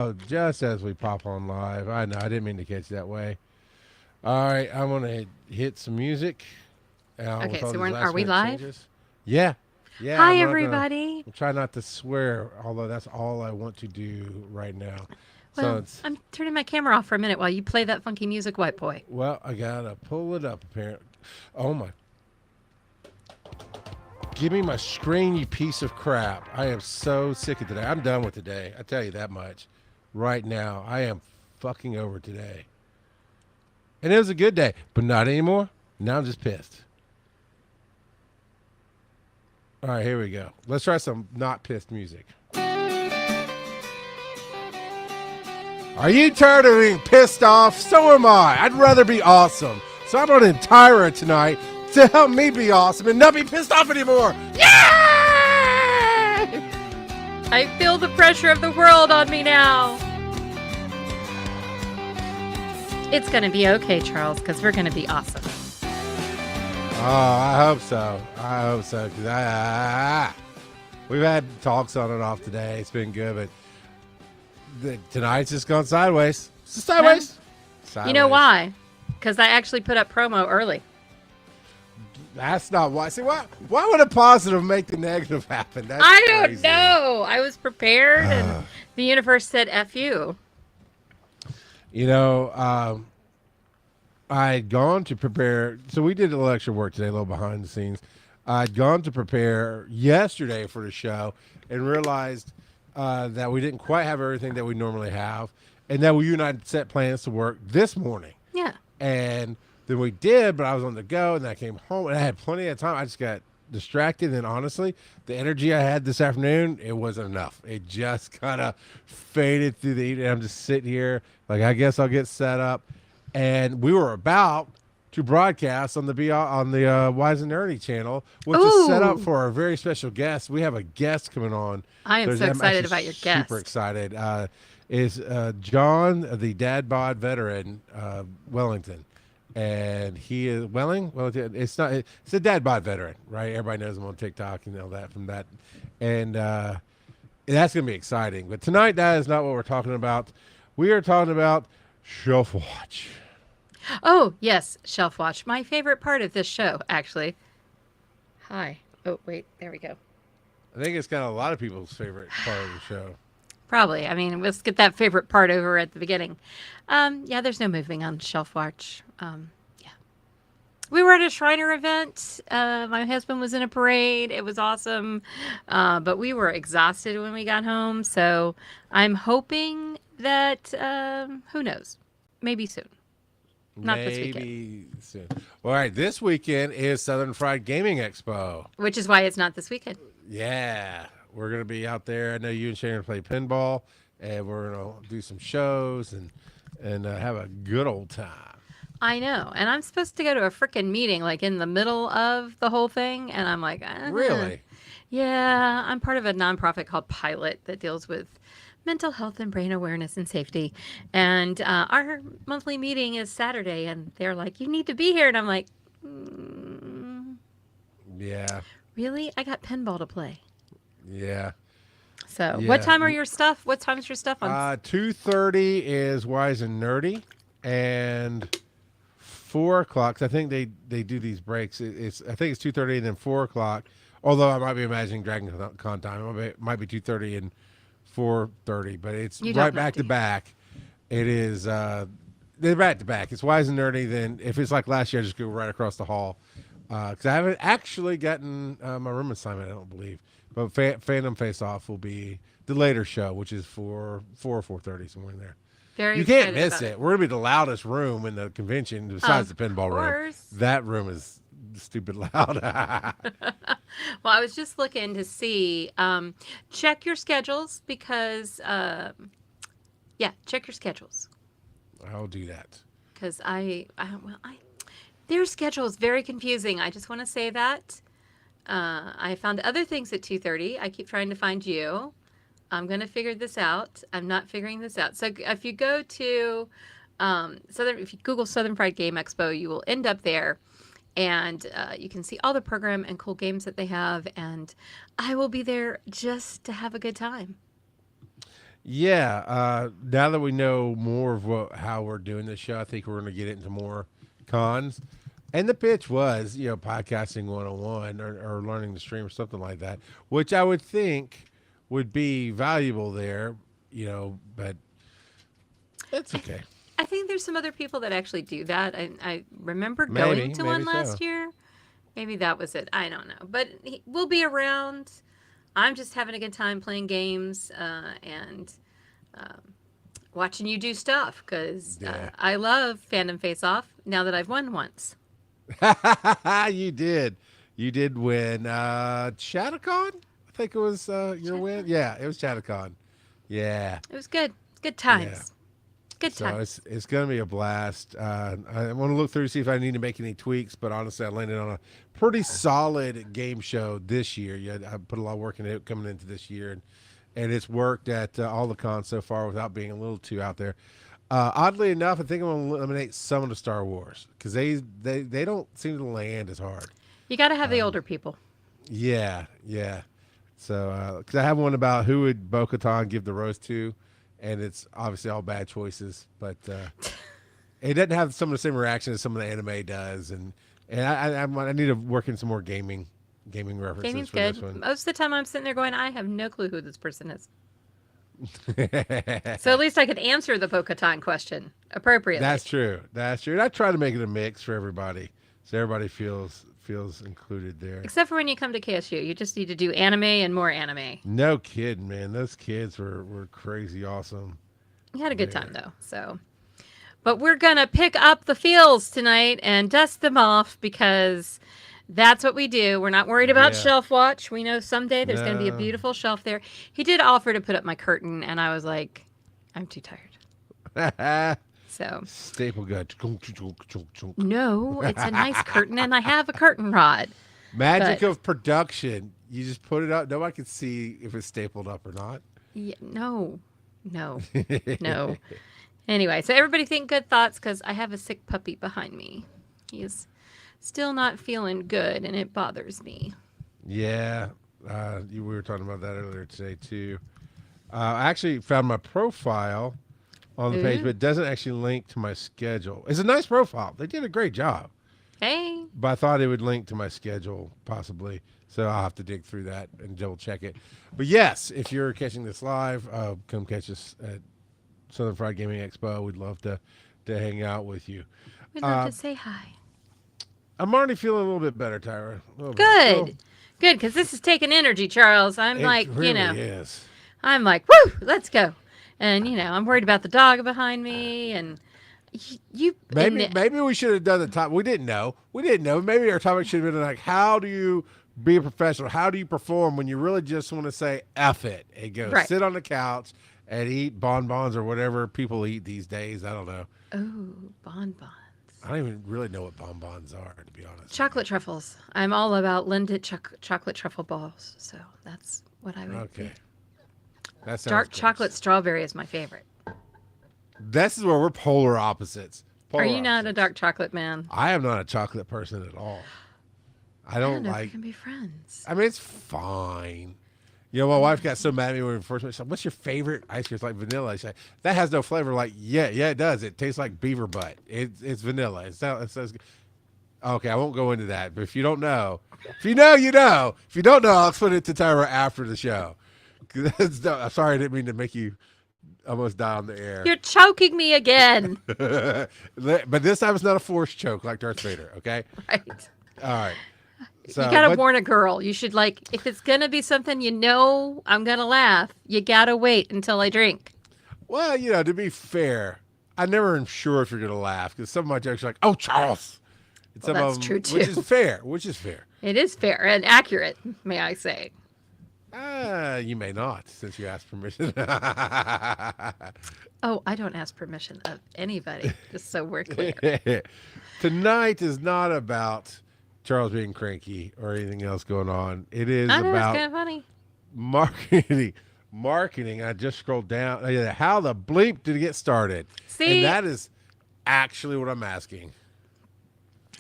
Oh, just as we pop on live. I know, I didn't mean to catch you that way. All right, I'm going to hit some music with Okay, all so these are last we minute live? changes. Yeah, yeah, Hi, I'm not going to, everybody. I'll try not to swear, although that's all I want to do right now. So Well, it's, I'm turning my camera off for a minute while you play that funky music, white boy. well, I got to pull it up apparently. Oh my, give me my screen, you piece of crap. I am so sick of today. I'm done with today. I tell you that much. Right now, I am fucking over today. And it was a good day, but not anymore. Now I'm just pissed. All right, here we go. Let's try some not pissed music. Are you tired of being pissed off? So am I. I'd rather be awesome. So I'm on Tyra tonight to help me be awesome and not be pissed off anymore. Yeah! I feel the pressure of the world on me now. It's going to be okay, Charles, because we're going to be awesome. Oh, I hope so. I hope so. Cause we've had talks on and off today. It's been good, but tonight's just gone sideways. It's sideways. Sideways. You know why? Because I actually put up promo early. That's not why. See, why would a positive make the negative happen? That's I don't crazy. know. I was prepared, and the universe said F you. You know, I had gone to prepare. So we did a little extra work today, a little behind the scenes. I'd gone to prepare yesterday for the show and realized that we didn't quite have everything that we normally have, and that you and I had set plans to work this morning. Yeah. And then we did, but I was on the go, and I came home, and I had plenty of time. I just got distracted, and honestly, the energy I had this afternoon, it wasn't enough. It just kind of faded through the evening. I'm just sitting here, like, I guess I'll get set up. And we were about to broadcast on the Wise and Nerdy channel, which is set up Ooh. for a very special guest. We have a guest coming on. I am so I'm excited actually about your super guest. excited. Is John, the dad bod veteran, Wellington. And he is Wellington. It's not. It's a dad bod veteran, right? Everybody knows him on TikTok and all that from that. And that's going to be exciting. But tonight, that is not what we're talking about. We are talking about Shelf Watch. Oh, yes, Shelf Watch. My favorite part of this show, actually. Hi. Oh, wait. There we go. I think it's kind of a lot of people's favorite part of the show. Probably. I mean, let's get that favorite part over at the beginning. Yeah, there's no moving on Shelf Watch. Yeah. We were at a Shriner event. My husband was in a parade. It was awesome. But we were exhausted when we got home. So I'm hoping that, who knows? Maybe soon. Not this weekend. Maybe soon. All right, this weekend is Southern Fried Gaming Expo. Which is why it's not this weekend. Yeah, we're going to be out there. I know you and Sharon play pinball, and we're going to do some shows and have a good old time. I know. And I'm supposed to go to a freaking meeting like in the middle of the whole thing. And I'm like, Really? Yeah, I'm part of a nonprofit called Pilot that deals with mental health and brain awareness and safety. And our monthly meeting is Saturday. And they're like, you need to be here. And I'm like, Yeah. really? I got pinball to play. Yeah. So Yeah. what time are your stuff? What time is your stuff on? 2:30 is Wise and Nerdy, and 4 o'clock. I think they do these breaks. I think it's 2:30 and then 4 o'clock. Although I might be imagining Dragon Con time. It might be 2:30 and 4:30, but it's You don't right know, back do to you? back. It is. They're back to back. It's Wise and Nerdy. Then if it's like last year, I just go right across the hall. Because I haven't actually gotten my room assignment, I don't believe. But Phantom Face Off will be the later show, which is for 4 or 4:30, somewhere in there. Very You can't excited miss about it. We're gonna be the loudest room in the convention, besides Of the pinball room. course. That room is stupid loud. Well, I was just looking to see, check your schedules because, yeah, check your schedules. I'll do that. Because their schedule is very confusing. I just want to say that. I found other things at 2:30. I keep trying to find you. I'm going to figure this out. I'm not figuring this out. So if you go to if you Google Southern Fried Game Expo, you will end up there. And you can see all the program and cool games that they have. And I will be there just to have a good time. Yeah. Now that we know more of how we're doing this show, I think we're going to get into more cons. And the pitch was, podcasting 101 or learning to stream or something like that, which I would think would be valuable there, but it's okay. I think there's some other people that actually do that. I remember Maybe, going to maybe one so. last year. Maybe that was it. I don't know. But we'll be around. I'm just having a good time playing games and um, watching you do stuff because Yeah. I love Fandom Face Off now that I've won once. You did. You did win. Chattacon? I think it was your win. Yeah, it was Chattacon. Yeah. It was good. Good Yeah. times. Good So times. it's going to be a blast. I want to look through to see if I need to make any tweaks, but honestly, I landed on a pretty solid game show this year. Yeah, I put a lot of work into it coming into this year, and it's worked at all the cons so far without being a little too out there. Oddly enough, I think I'm going to eliminate some of the Star Wars because they don't seem to land as hard. You got to have the older people. Yeah, yeah. So because I have one about who would Bo-Katan give the rose to, and it's obviously all bad choices, but it doesn't have some of the same reaction as some of the anime does, and I need to work in some more gaming references Gaming's for good. this one. Most of the time I'm sitting there going, I have no clue who this person is. So at least I could answer the Bo-Katan question appropriately. That's true. That's true. And I try to make it a mix for everybody, so everybody feels included there. Except for when you come to KSU. You just need to do anime and more anime. No kidding, man. Those kids were crazy awesome. We had a good time though. So but we're gonna pick up the fields tonight and dust them off because that's what we do. We're not worried about Yeah. shelf watch. We know someday there's going to be a No. beautiful shelf there. He did offer to put up my curtain, and I was like, I'm too tired. So, Staple gun. no, it's a nice curtain, and I have a curtain rod. Magic But- of production. You just put it up. Nobody can see if it's stapled up or not. Yeah, no. No. Anyway, so everybody think good thoughts because I have a sick puppy behind me. He is still not feeling good, and it bothers me. Yeah. We were talking about that earlier today, too. I actually found my profile on the page, Ooh. but it doesn't actually link to my schedule. It's a nice profile. They did a great job. Hey, But I thought it would link to my schedule, possibly. So I'll have to dig through that and double check it. But yes, if you're catching this live, come catch us at Southern Fried Gaming Expo. We'd love to hang out with you. we'd love to say hi. I'm already feeling a little bit better, Tyra. A little bit. Good. Good, because this is taking energy, Charles. I'm It like, really is. I'm like, woo, let's go. And, I'm worried about the dog behind me. And you. Maybe we should have done the top. We didn't know. Maybe our topic should have been like, how do you be a professional? How do you perform when you really just want to say F it and go Right. sit on the couch and eat bonbons or whatever people eat these days? I don't know. Oh, bonbons. I don't even really know what bonbons are, to be honest. Chocolate truffles. I'm all about Lindt chocolate truffle balls. So that's what I would Okay. eat. That sounds Dark gross. chocolate strawberry is my favorite. This is where we're polar opposites. Are Polar you not a opposites. dark chocolate man? I am not a chocolate person at all. I I don't don't know if we like. can be friends. I mean, it's fine. My wife got so mad at me when we first met. She's like, "What's your favorite ice cream?" It's like vanilla. She's like, "That has no flavor." Like, yeah, it does. It tastes like beaver butt. It's vanilla. It sounds good. Okay, I won't go into that. But if you don't know, if you know, you know. If you don't know, I'll explain it to Tyra after the show. I'm sorry, I didn't mean to make you almost die on the air. You're choking me again. But this time it's not a forced choke like Darth Vader. Okay. Right. All right. So, You gotta but- warn a girl. You should if it's gonna be something I'm gonna laugh. You gotta wait until I drink. Well, to be fair, I never am sure if you're going to laugh because some of my jokes are like, "Oh, Charles." And some that's of them, true, Which too. is fair. Which is fair. It is fair and accurate, may I say. You may not, since you asked permission. Oh, I don't ask permission of anybody, just so we're clear. Tonight is not about Charles being cranky or anything else going on. It is I know, it's about kind of funny. marketing. I just scrolled down. How the bleep did it get started? See? And that is actually what I'm asking.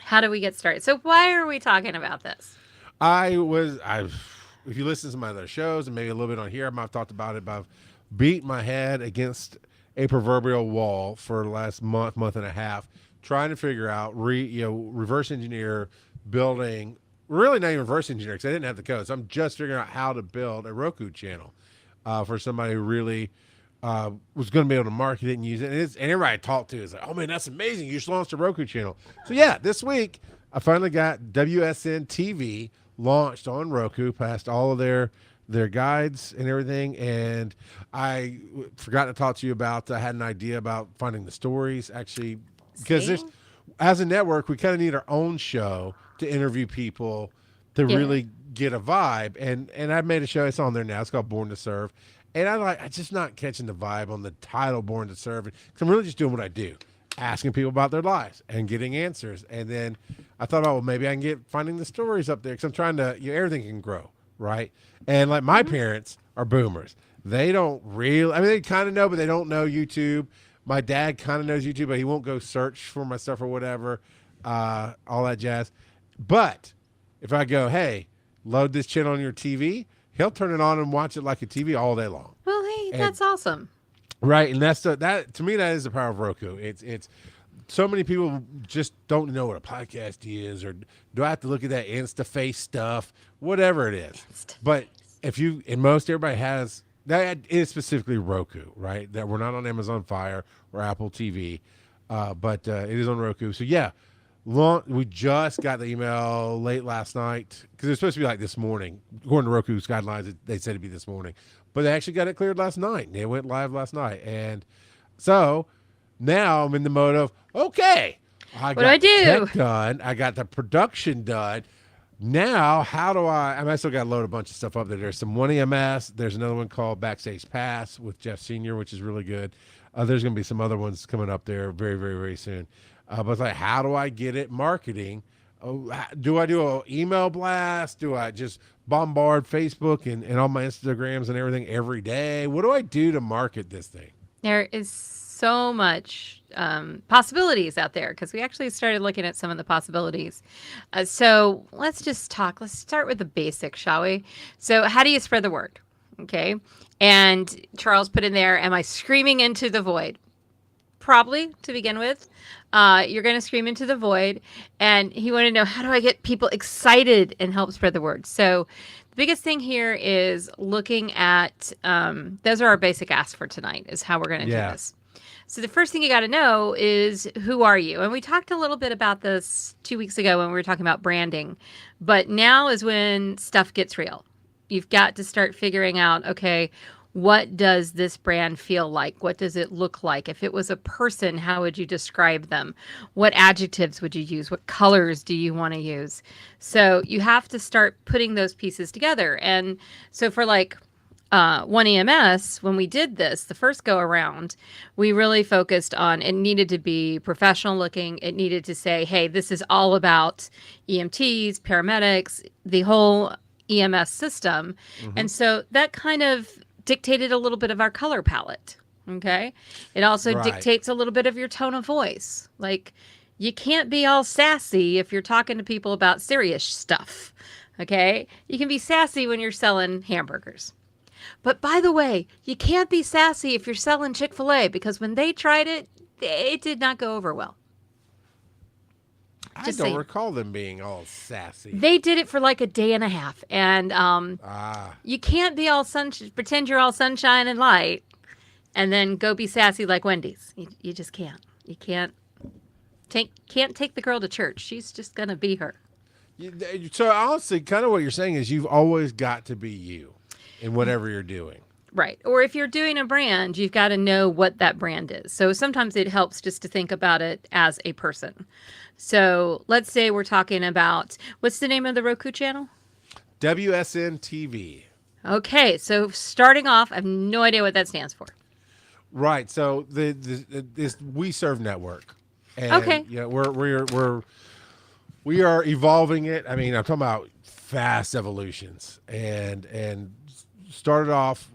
How do we get started? So why are we talking about this? If you listen to my other shows and maybe a little bit on here, I've talked about it, but I've beat my head against a proverbial wall for the last month and a half, trying to figure out reverse engineer building. Really not even reverse engineer because I didn't have the code. So I'm just figuring out how to build a Roku channel for somebody who really was going to be able to market it and use it. And everybody I talked to is like, oh man, that's amazing. You just launched a Roku channel. So yeah, this week I finally got WSN TV launched on Roku, passed all of their guides and everything. And I forgot to talk to you about, I had an idea about finding the stories actually, because as a network, we kind of need our own show to interview people to really get a vibe. And I made a show, it's on there now. It's called Born to Serve. And I just not catching the vibe on the title Born to Serve. Because I'm really just doing what I do, asking people about their lives and getting answers. And then I thought, oh, well, maybe I can get finding the stories up there because I'm trying to, everything can grow, right? And like my parents are boomers. They don't really, I mean, they kind of know, but they don't know YouTube. My dad kind of knows YouTube, but he won't go search for my stuff or whatever, all that jazz. But if I go, hey, load this channel on your TV, he'll turn it on and watch it like a TV all day long. Well, hey, that's awesome. Right, and that's that to me. That is the power of Roku. It's so many people just don't know what a podcast is, or do I have to look at that InstaFace stuff, whatever it is. But if you, and most everybody has that is specifically Roku, right? That we're not on Amazon Fire or Apple TV, but it is on Roku. So yeah. We just got the email late last night because it was supposed to be like this morning. According to Roku's guidelines, they said it'd be this morning, but they actually got it cleared last night. And it went live last night, and so now I'm in the mode of okay. What do I do? Tech done. I got the production done. Now, how do I mean, I still got to load a bunch of stuff up there. There's some 1EMS. There's another one called Backstage Pass with Jeff Senior, which is really good. There's going to be some other ones coming up there very, very, very soon. But it's like, how do I get it marketing? Do I do an email blast? Do I just bombard Facebook and all my Instagrams and everything every day? What do I do to market this thing? There is so much possibilities out there because we actually started looking at some of the possibilities. So let's just talk. Let's start with the basics, shall we? So how do you spread the word? Okay. And Charles put in there, am I screaming into the void? Probably to begin with. You're going to scream into the void. And he wanted to know, how do I get people excited and help spread the word? So the biggest thing here is looking at, those are our basic asks for tonight, is how we're going to do this. So the first thing you got to know is, who are you? And we talked a little bit about this 2 weeks ago when we were talking about branding. But now is when stuff gets real. You've got to start figuring out, okay, what does this brand feel like? What does it look like? If it was a person, how would you describe them? What adjectives would you use? What colors do you want to use? So you have to start putting those pieces together. And so for like 1EMS, when we did this, the first go around, we really focused on, it needed to be professional looking. It needed to say, hey, this is all about EMTs, paramedics, the whole EMS system. Mm-hmm. And so that kind of dictated a little bit of our color palette. Okay. It also dictates a little bit of your tone of voice. Like, you can't be all sassy if you're talking to people about serious stuff. Okay. You can be sassy when you're selling hamburgers. But by the way, you can't be sassy if you're selling Chick-fil-A, because when they tried it, it did not go over well. I don't recall them being all sassy. They did it for like a day and a half. And you can't be all pretend you're all sunshine and light and then go be sassy like Wendy's. You just can't. You can't take the girl to church. She's just going to be her. So honestly, kind of what you're saying is you've always got to be you in whatever you're doing. Right. Or if you're doing a brand, you've got to know what that brand is. So sometimes it helps just to think about it as a person. So let's say we're talking about, what's the name of the Roku channel? WSN TV. Okay. So starting off, I have no idea what that stands for. Right. So this We Serve Network. And, okay. Yeah, we are evolving it. I mean, I'm talking about fast evolutions, and started off,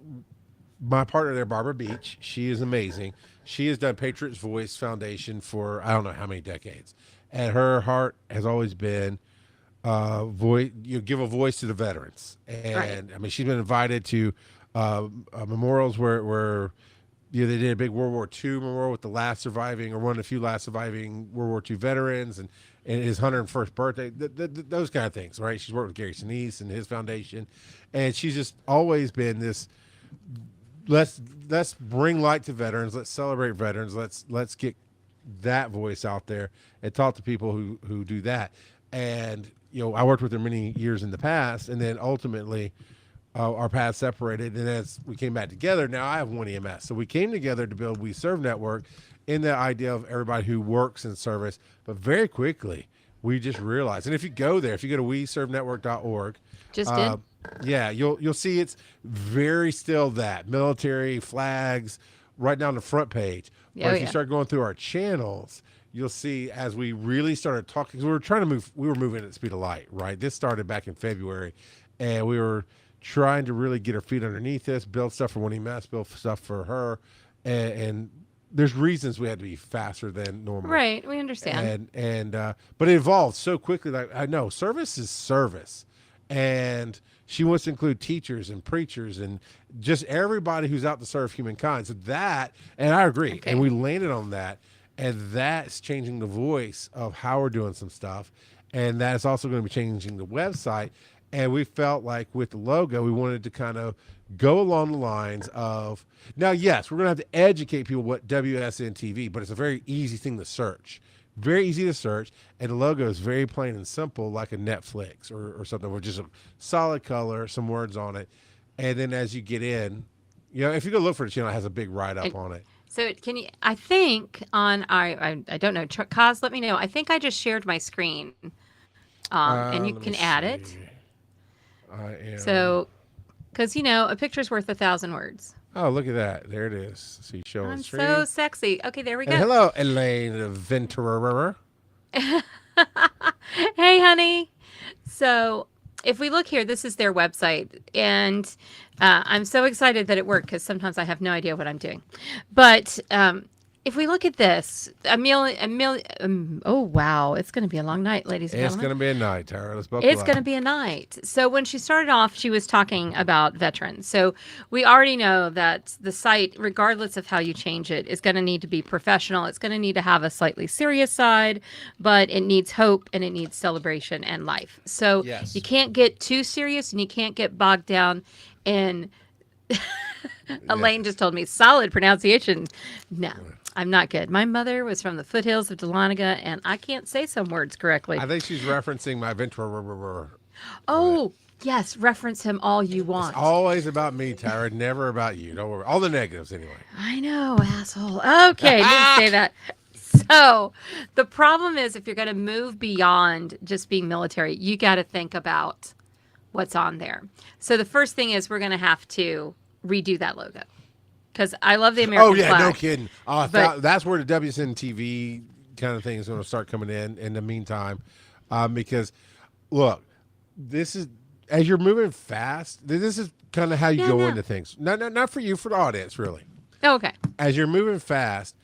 my partner there, Barbara Beach. She is amazing. She has done Patriots Voice Foundation for I don't know how many decades, and her heart has always been give a voice to the veterans. And I mean, she's been invited to memorials where they did a big World War II memorial with the last surviving or one of the few last surviving World War II veterans and his 101st birthday, those kind of things, right? She's worked with Gary Sinise and his foundation, and she's just always been this. Let's bring light to veterans. Let's celebrate veterans. Let's get that voice out there and talk to people who do that. And I worked with her many years in the past, and then ultimately our paths separated. And as we came back together, now I have one EMS. So we came together to build We Serve Network in the idea of everybody who works in service. But very quickly, we just realized, and if you go there, if you go to weservenetwork.org, Just did. yeah, you'll see it's very still that military flags right down the front page. But if you start going through our channels, you'll see as we really started talking, 'cause we were moving at the speed of light, right? This started back in February, and we were trying to really get our feet underneath us, build stuff for one EMS, build stuff for her, and there's reasons we had to be faster than normal. Right, we understand. But it evolved so quickly. Like I know service is service, and she wants to include teachers and preachers and just everybody who's out to serve humankind. So that, and I agree, Okay. and we landed on that, and that's changing the voice of how we're doing some stuff, and that's also going to be changing the website. And we felt like with the logo, we wanted to kind of go along the lines of, now, yes, we're going to have to educate people what WSN TV, but it's a very easy thing to search. Very easy to search. And the logo is very plain and simple, like a Netflix or something with just a solid color, some words on it. And then as you get in, if you go look for the channel, it has a big write-up on it. So can you, I think on I don't know, Kaz, let me know. I think I just shared my screen. And you can add it. I am. So, because a picture's worth 1,000 words. Oh, look at that. There it is. See, showing I'm stream. so sexy. Okay, there we go. And hello, Elaine Ventura. Hey, honey. So if we look here, this is their website. And I'm so excited that it worked because sometimes I have no idea what I'm doing. But if we look at this, oh, wow. It's going to be a long night, ladies and It's gentlemen. going to be a night, Tyra. Let's buckle It's up. going to be a night. So when she started off, she was talking about veterans. So we already know that the site, regardless of how you change it, is going to need to be professional. It's going to need to have a slightly serious side, but it needs hope and it needs celebration and life. So Yes. you can't get too serious and you can't get bogged down in Elaine just told me solid pronunciation. No, I'm not good. My mother was from the foothills of Dahlonega, and I can't say some words correctly. I think she's referencing my Ventura. Oh, yes. Reference him all you want. It's always about me, Tyra. Never about you. Don't worry. All the negatives, anyway. I know, asshole. Okay, didn't say that. So the problem is if you're going to move beyond just being military, you got to think about what's on there. So the first thing is we're going to have to redo that logo because I love the American flag. Oh, yeah, no kidding. But- that's where the WSN TV kind of thing is going to start coming in the meantime. Because, look, this is, as you're moving fast, this is kind of how you go into things. Not for you, for the audience, really. Okay. As you're moving fast,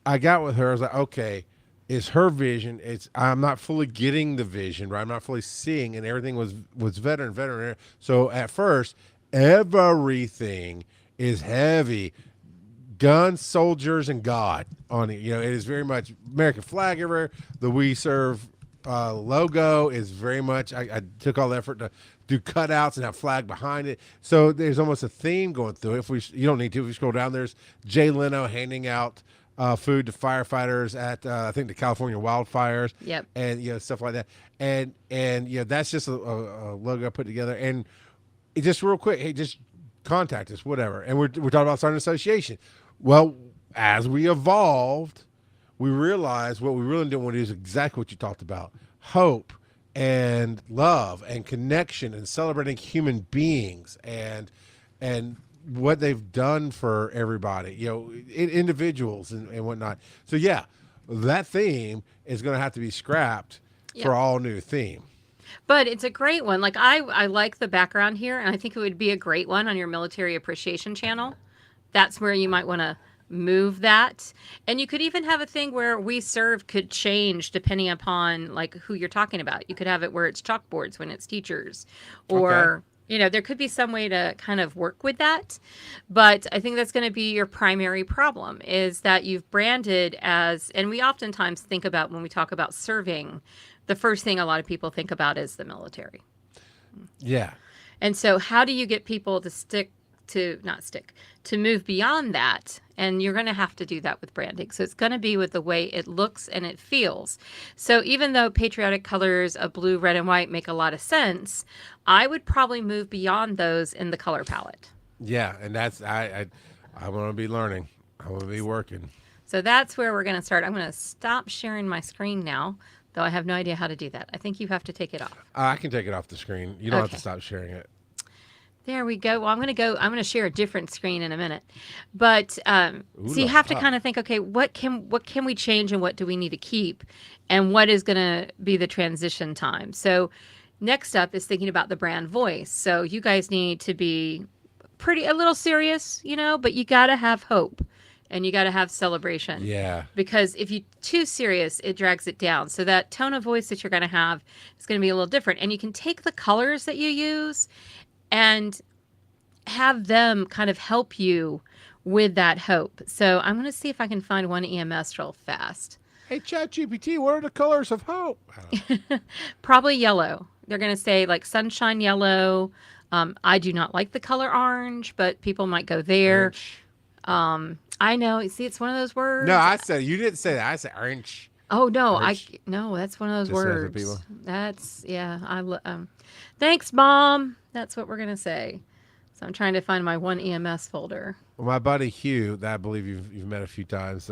I got with her. I was like, okay, it's her vision. I'm not fully getting the vision, right? I'm not fully seeing, and everything was veteran. So at first, everything is heavy. Guns, soldiers, and God on it. It is very much American flag everywhere. The We Serve logo is very much, I took all the effort to do cutouts and have flag behind it. So there's almost a theme going through it. You don't need to. If you scroll down, there's Jay Leno handing out food to firefighters at I think the California wildfires. Yep. And stuff like that. And that's just a logo I put together. And it just real quick, hey, just contact us, whatever. And we're talking about starting an association. Well, as we evolved, we realized what we really didn't want to do is exactly what you talked about: hope and love and connection and celebrating human beings and what they've done for everybody, individuals and whatnot. So yeah, that theme is going to have to be scrapped for all new theme. But it's a great one. Like I like the background here, and I think it would be a great one on your military appreciation channel. That's where you might want to move that. And you could even have a thing where We Serve could change depending upon like who you're talking about. You could have it where it's chalkboards when it's teachers, or There could be some way to kind of work with that, but I think that's going to be your primary problem is that you've branded as, and we oftentimes think about when we talk about serving, the first thing a lot of people think about is the military. Yeah. And so how do you get people to move beyond that? And you're going to have to do that with branding. So it's going to be with the way it looks and it feels. So even though patriotic colors of blue, red, and white make a lot of sense, I would probably move beyond those in the color palette. Yeah, and that's I'm going to be learning. I'm going to be working. So that's where we're going to start. I'm going to stop sharing my screen now, though I have no idea how to do that. I think you have to take it off. I can take it off the screen. You don't have Okay. to stop sharing it. There we go. Well, I'm going to share a different screen in a minute. But so you have to kind of think, okay, what can we change and what do we need to keep? And what is going to be the transition time? So next up is thinking about the brand voice. So you guys need to be a little serious, but you got to have hope and you got to have celebration. Yeah. Because if you're too serious, it drags it down. So that tone of voice that you're going to have is going to be a little different. And you can take the colors that you use and have them kind of help you with that hope. So I'm going to see if I can find one EMS real fast. Hey, ChatGPT, what are the colors of hope? Probably yellow. They're going to say like sunshine yellow. I do not like the color orange, but people might go there. I know. See, it's one of those words. No, I said, you didn't say that. I said orange. Oh, no. Orange. No, that's one of those Just say it for words. people. That's, yeah. Thanks, Mom. That's what we're going to say. So I'm trying to find my one EMS folder. Well, my buddy Hugh, that I believe you've met a few times,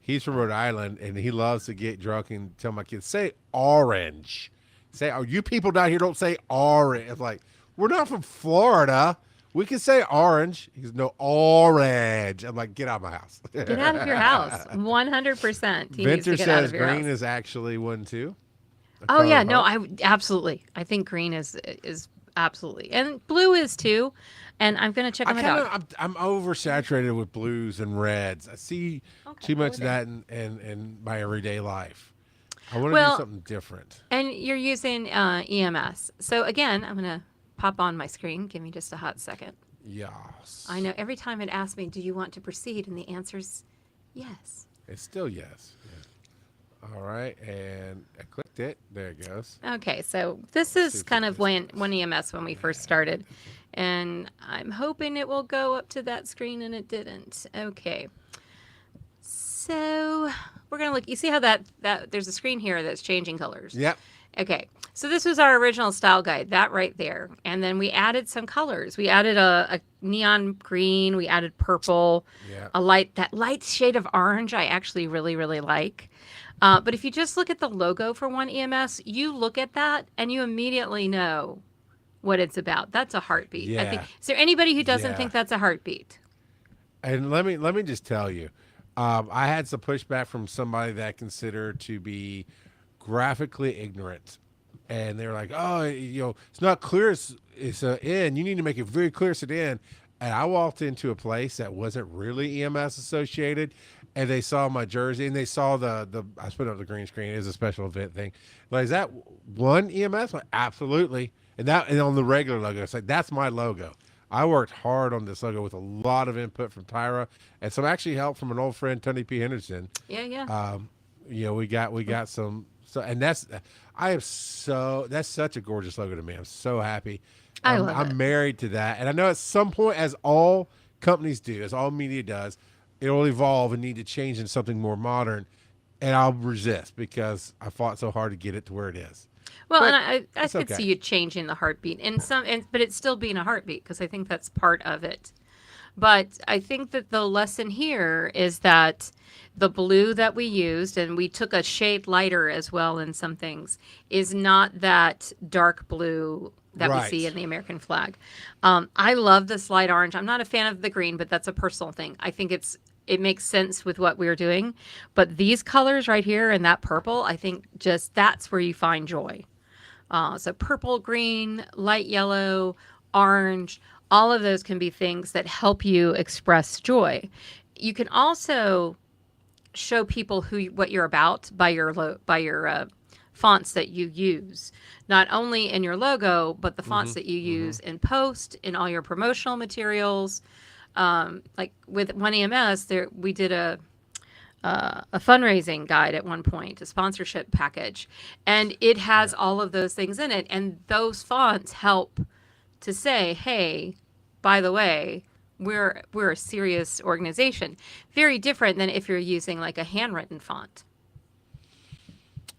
he's from Rhode Island, and he loves to get drunk and tell my kids, say orange. Say, oh, you people down here don't say orange. It's like, we're not from Florida. We can say orange. He goes, no, orange. I'm like, get out of my house. Get out of your house. 100%. He needs to Venture get out of says your green house. is actually one too. Oh, yeah. No, absolutely. I think green is absolutely. And blue is too. And I'm going to check on my dog. I'm oversaturated with blues and reds. I see too much of over there. that in my everyday life. I want to Well, do something different. And you're using EMS. So again, I'm going to pop on my screen. Give me just a hot second. Yes. I know every time it asks me, do you want to proceed? And the answer's yes. It's still yes. Yeah. All right. And I clicked it. There it goes. Okay, so this is kind of one EMS when we first started. And I'm hoping it will go up to that screen, and it didn't. Okay. So we're going to look. You see how that there's a screen here that's changing colors? Yep. Okay. So this was our original style guide, that right there. And then we added some colors. We added a neon green. We added purple. Yeah. That light shade of orange I actually really, really like. But if you just look at the logo for one EMS, you look at that and you immediately know what it's about. That's a heartbeat. Yeah. I think. Is there anybody who doesn't Yeah. think that's a heartbeat? And let me just tell you, I had some pushback from somebody that I consider to be graphically ignorant, and they were like, "Oh, it's not clear. It's an in. You need to make it very clear it's an in." And I walked into a place that wasn't really EMS associated, and they saw my jersey and they saw the I put up the green screen. It was a special event thing. Like, is that one EMS? Like, absolutely. And on the regular logo, it's like, that's my logo. I worked hard on this logo with a lot of input from Tyra and some actually help from an old friend, Tony P. Henderson. Yeah. We got some. So, and that's such a gorgeous logo to me. I'm so happy. I love it. I'm married to that. And I know at some point, as all companies do, as all media does, it will evolve and need to change into something more modern. And I'll resist because I fought so hard to get it to where it is. Well, But and I could okay. see you changing the heartbeat but it's still being a heartbeat because I think that's part of it. But I think that the lesson here is that the blue that we used, and we took a shade lighter as well in some things, is not that dark blue that we see in the American flag. I love this light orange. I'm not a fan of the green, but that's a personal thing. I think it makes sense with what we're doing. But these colors right here and that purple, I think just that's where you find joy. So purple, green, light yellow, orange, all of those can be things that help you express joy. You can also show people what you're about by your fonts that you use, not only in your logo, but the fonts that you use in post, in all your promotional materials. Like with One EMS, we did a fundraising guide at one point, a sponsorship package, and it has all of those things in it. And those fonts help to say, hey, by the way, we're a serious organization. Very different than if you're using like a handwritten font.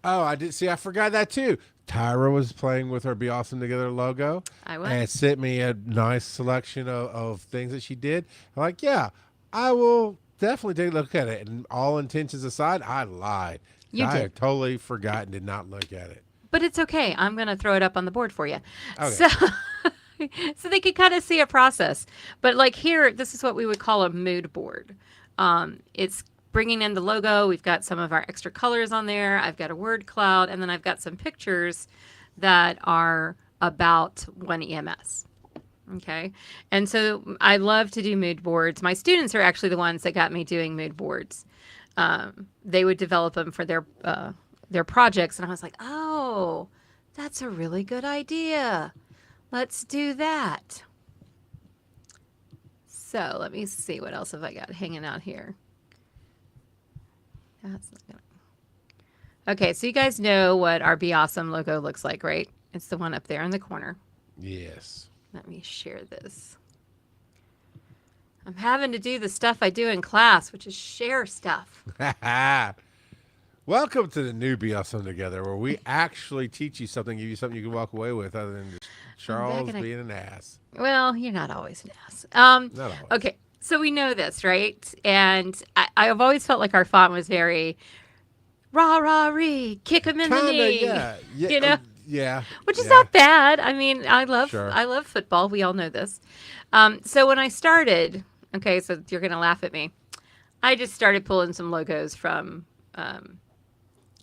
Oh, I did see. I forgot that too. Tyra was playing with her Be Awesome Together logo. I was. And sent me a nice selection of things that she did. I'm like, yeah, I will definitely take a look at it. And all intentions aside, I lied. You I did. had totally forgotten, did not look at it. But it's okay. I'm going to throw it up on the board for you. Okay. So they could kind of see a process. But like here, this is what we would call a mood board. It's bringing in the logo. We've got some of our extra colors on there. I've got a word cloud, and then I've got some pictures that are about One EMS. Okay. And so I love to do mood boards. My students are actually the ones that got me doing mood boards. They would develop them for their projects, and I was like, oh, that's a really good idea. Let's do that. So let me see, what else have I got hanging out here? That's not gonna... Okay, so you guys know what our Be Awesome logo looks like, right? It's the one up there in the corner. Yes. Let me share this. I'm having to do the stuff I do in class, which is share stuff. Welcome to the new Be Awesome Together, where we actually teach you something, give you something you can walk away with, other than just Charles being an ass. Well, you're not always an ass. Not always. Okay, so we know this, right? And I've always felt like our font was very rah rah ree, kick him in the knee. Yeah. You know? Yeah. Which is not bad. I mean, I love football. We all know this. So when I started, okay, so you're gonna laugh at me. I just started pulling some logos from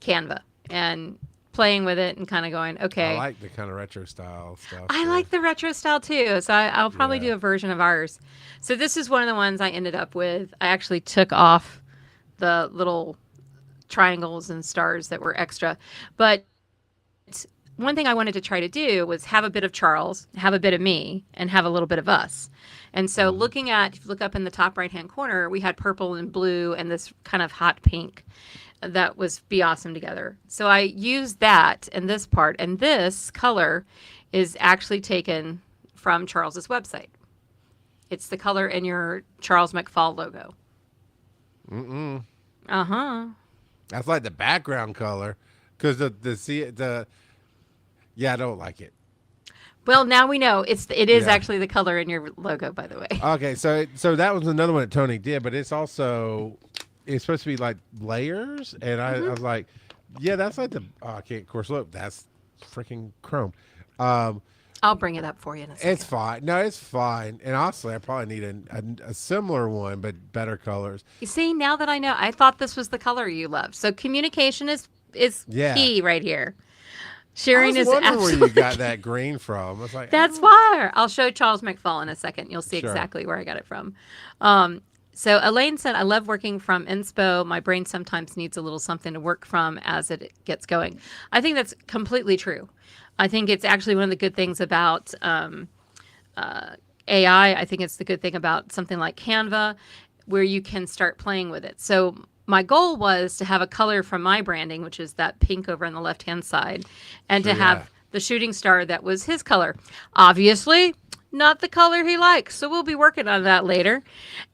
Canva and playing with it and kind of going, okay. I like the kind of retro style stuff. I like the retro style too. So I'll probably do a version of ours. So this is one of the ones I ended up with. I actually took off the little triangles and stars that were extra. But one thing I wanted to try to do was have a bit of Charles, have a bit of me, and have a little bit of us. And so looking at, if you look up in the top right-hand corner, we had purple and blue and this kind of hot pink that was Be Awesome Together. So I used that in this part, and this color is actually taken from Charles's website. It's the color in your Charles McFall logo. That's like the background color, because I don't like it. Well, now we know it is actually the color in your logo, by the way. Okay, so that was another one that Tony did, but it's supposed to be like layers, and I was like, yeah, that's like I can't. Of course, look, that's freaking chrome. I'll bring it up for you in a second. It's fine. No, it's fine. And honestly, I probably need a similar one, but better colors. You see, now that I know, I thought this was the color you love. So communication is key right here. Sharing is absolutely. I was wondering where you got that green from. I was like, that's why. I'll show Charles McFall in a second. You'll see exactly where I got it from. So Elaine said, I love working from inspo. My brain sometimes needs a little something to work from as it gets going. I think that's completely true. I think it's actually one of the good things about AI. I think it's the good thing about something like Canva, where you can start playing with it. So my goal was to have a color from my branding, which is that pink over on the left-hand side, and to have the shooting star that was his color. Obviously, not the color he likes, so we'll be working on that later.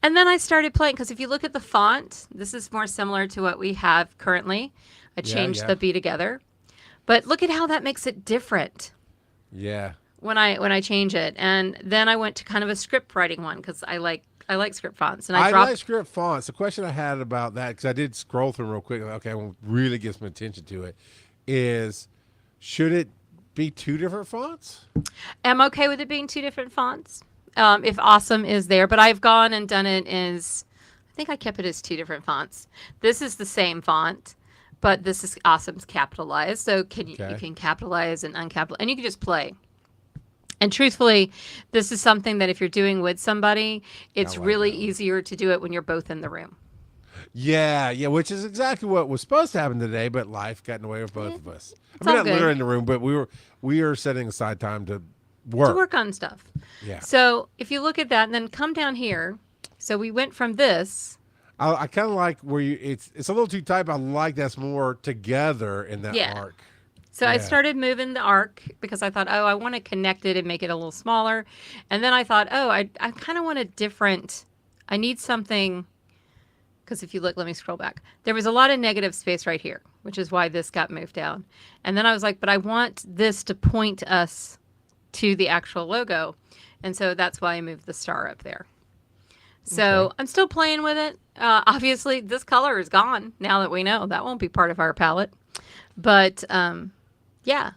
And then I started playing, because if you look at the font, this is more similar to what we have currently. I changed the Be Together. But look at how that makes it different. Yeah. When I change it. And then I went to kind of a script writing one, because I like script fonts. And I like script fonts. The question I had about that, because I did scroll through real quick, okay, I will really give some attention to it, is should it be two different fonts? I'm okay with it being two different fonts. If Awesome is there, but I've gone and done it as, I think I kept it as two different fonts. This is the same font, but this is Awesome's capitalized. So you can capitalize and uncapitalize, and you can just play. And truthfully, this is something that if you're doing with somebody, it's really easier to do it when you're both in the room. Yeah, yeah, which is exactly what was supposed to happen today, but life got in the way of both of us. I mean, all not good. literally in the room, but we are setting aside time to To work. work on stuff. Yeah, So if you look at that and then come down here, so we went from this. I kind of like where it's a little too tight, but I like that's more together in that Yeah. arc. So I Yeah. started moving the arc because I thought, oh, I want to connect it and make it a little smaller. And then I thought, oh, I kind of want a different, I need something, because if you look, let me scroll back. There was a lot of negative space right here, which is why this got moved down. And then I was like, but I want this to point us to the actual logo. And so that's why I moved the star up there. So Okay. I'm still playing with it. Obviously, this color is gone now that we know that won't be part of our palette. But yeah,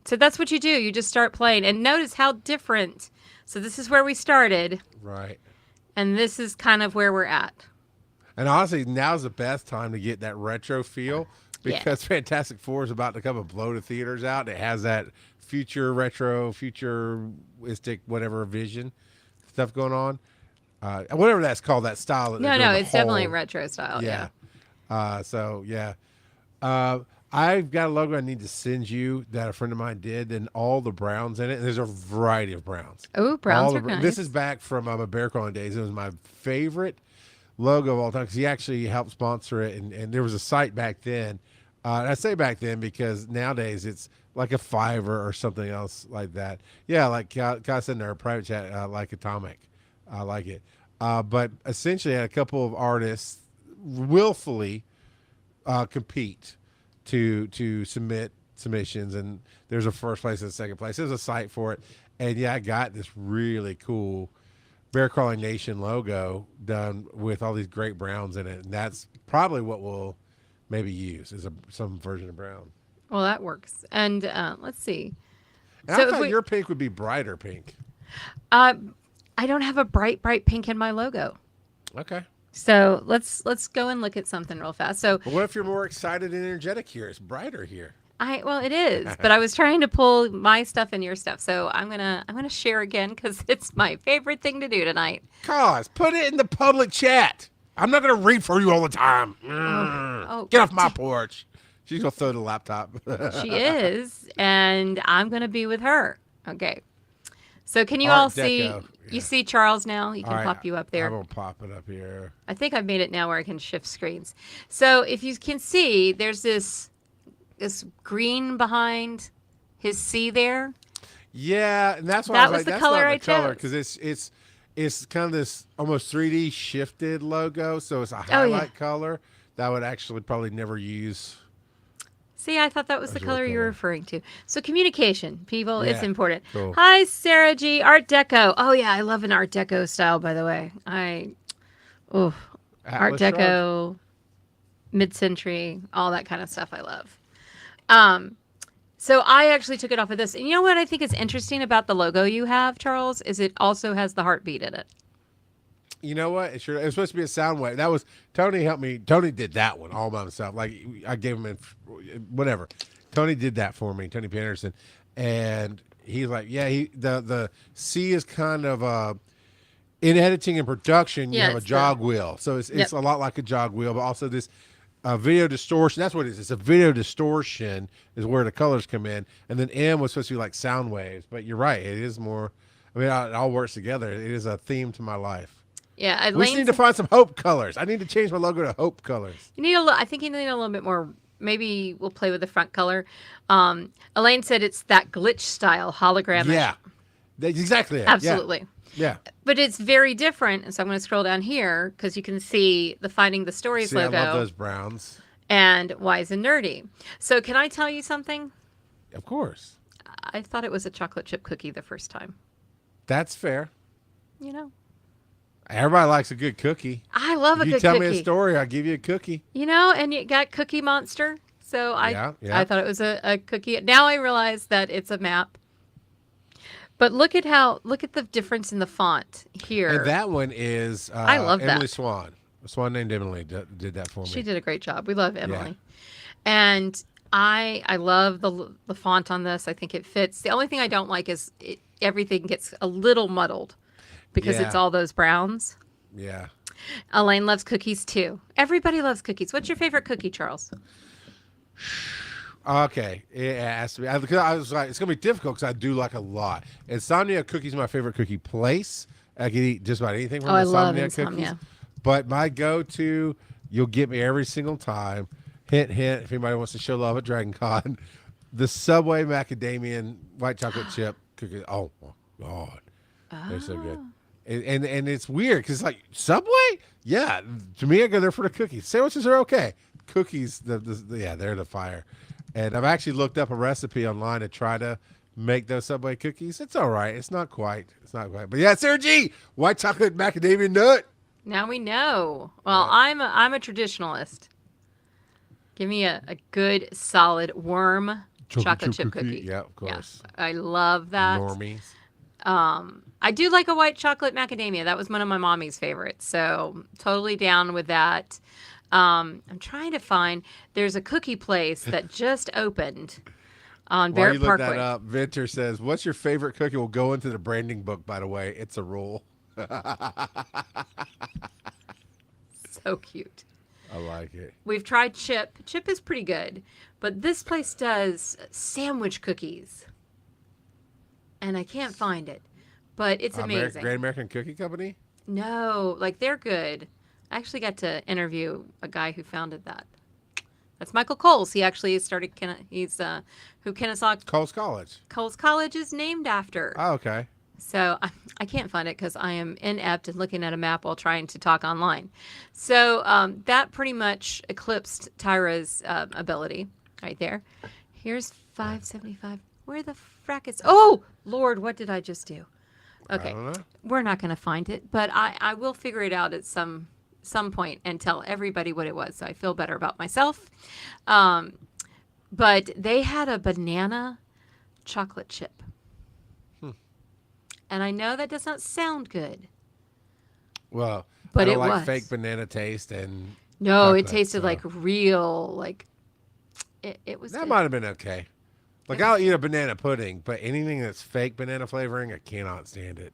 so that's what you do. You just start playing and notice how different. So this is where we started, Right. and this is kind of where we're at. And honestly, now's the best time to get that retro feel Yeah. because Fantastic Four is about to come and blow the theaters out. It has that futuristic, whatever vision stuff going on. Whatever that's called, that style. That No, they're no, doing, the it's definitely whole- retro style. Yeah. So yeah. I've got a logo I need to send you that a friend of mine did, and all the browns in it. And there's a variety of browns. Oh, browns All are the nice. This is back from my bear crawling days. It was my favorite logo of all time because he actually helped sponsor it, and there was a site back then. And I say back then because nowadays it's like a Fiverr or something else like that. Yeah, like Kai said in our private chat, like Atomic. I like it. But essentially, I had a couple of artists willfully compete to submit submissions, and there's a first place and a second place. There's a site for it, and yeah, I got this really cool Bear Crawling Nation logo done with all these great browns in it, and that's probably what we'll maybe use is some version of brown. Well, that works. And let's see. And So I if thought we- your pink would be brighter pink. I don't have a bright pink in my logo. Okay. So let's go and look at something real fast. So But what if you're more excited and energetic here? It's brighter here. well, it is, but I was trying to pull my stuff and your stuff. So I'm gonna share again because it's my favorite thing to do tonight. Cause put it in the public chat. I'm not gonna read for you all the time. Oh, Get off my porch. She's gonna throw the laptop. She is, and I'm gonna be with her. Okay. So can you Art all see? Deco, You yeah. see Charles now? You can All right, pop you up there. I'm gonna pop it up here. I think I've made it now where I can shift screens. So if you can see, there's this green behind his C there. Yeah, and that's why That I was was like, the that's color not I the color chose. because it's kind of this almost 3D shifted logo, so it's a Oh, yeah. highlight color that I would actually probably never use. See, I thought that was the That's your color you were color. referring to. So communication, people, it's Yeah, important. cool. Hi, Sarah G. Art Deco. Oh yeah, I love an Art Deco style. By the way, Art Atlas shrugged. Deco, mid-century, all that kind of stuff. I love. So I actually took it off of this, and you know what I think is interesting about the logo you have, Charles, is it also has the heartbeat in it. You know what? It's supposed to be a sound wave. That was Tony helped me. Tony did that one all by himself. Like I gave him whatever. Tony did that for me. Tony P. Anderson, and he's like, yeah. The C is kind of in editing and production. You Yeah, have a it's jog wheel, so it's Yep. a lot like a jog wheel, but also this video distortion. That's what it is. It's a video distortion is where the colors come in, and then M was supposed to be like sound waves. But you're right. It is more. I mean, it all works together. It is a theme to my life. Yeah, We just need to find some hope colors. I need to change my logo to hope colors. You need I think you need a little bit more. Maybe we'll play with the front color. Elaine said it's that glitch style hologramic. Yeah, that's exactly it. Absolutely. Yeah. But it's very different. And so I'm going to scroll down here because you can see the Finding the Stories See, logo I love those browns. and Wise and Nerdy. So can I tell you something? Of course. I thought it was a chocolate chip cookie the first time. That's fair. You know, Everybody likes a good cookie. I love a If you good tell cookie. me a story, I'll give you a cookie. You know, and you got Cookie Monster. So Yeah. I thought it was a cookie. Now I realize that it's a map. But look at the difference in the font here. And that one is I love that. Emily Swan. A Swan named Emily did that for me. She did a great job. We love Emily. And I love the font on this. I think it fits. The only thing I don't like is everything gets a little muddled because it's Yeah. all those browns. Yeah. Elaine loves cookies too. Everybody loves cookies. What's your favorite cookie, Charles? Okay, it has to be. Because I was like, it's gonna be difficult because I do like a lot. Insomnia cookies are my favorite cookie place. I can eat just about anything from Oh, I love Insomnia Insomnia. cookies. But my go-to, you'll get me every single time. Hint, hint. If anybody wants to show love at Dragon Con, the Subway macadamia white chocolate chip cookies. Oh my god, they're so good. And it's weird because it's like Subway. Yeah, to me, I go there for the cookies. Sandwiches are okay. Cookies, yeah, they're the fire. And I've actually looked up a recipe online to try to make those Subway cookies. It's all right. It's not quite. But yeah, Sarah G, white chocolate macadamia nut. Now we know. Well, I'm a traditionalist. Give me a good solid worm chocolate chip cookie. Yeah, of course. Yeah, I love that. Normies. I do like a white chocolate macadamia. That was one of my mommy's favorites. So totally down with that. I'm trying to find. There's a cookie place that just opened on While Barrett you look Parkway. that up, Vinter says, "What's your favorite cookie?" Will go into the branding book. By the way, it's a rule. So cute. I like it. We've tried Chip. Chip is pretty good, but this place does sandwich cookies, and I can't find it. But it's amazing. Great American Cookie Company. No, like they're good. I actually got to interview a guy who founded that. That's Michael Coles. He actually started. He's who Kennesaw Coles College. Coles College is named after. Oh, okay. So I can't find it because I am inept and looking at a map while trying to talk online. So that pretty much eclipsed Tyra's ability right there. Here's 575. Where the frack is? Oh, Lord, what did I just do? Okay, I don't know. we're not going to find it, but I will figure it out at some point and tell everybody what it was, so I feel better about myself. But they had a banana chocolate chip. And I know that does not sound good. Well, But I don't it like was. fake banana taste and No, it chocolate, tasted so like real, like it was that good. might have been okay. Like I'll eat a banana pudding, but anything that's fake banana flavoring, I cannot stand it.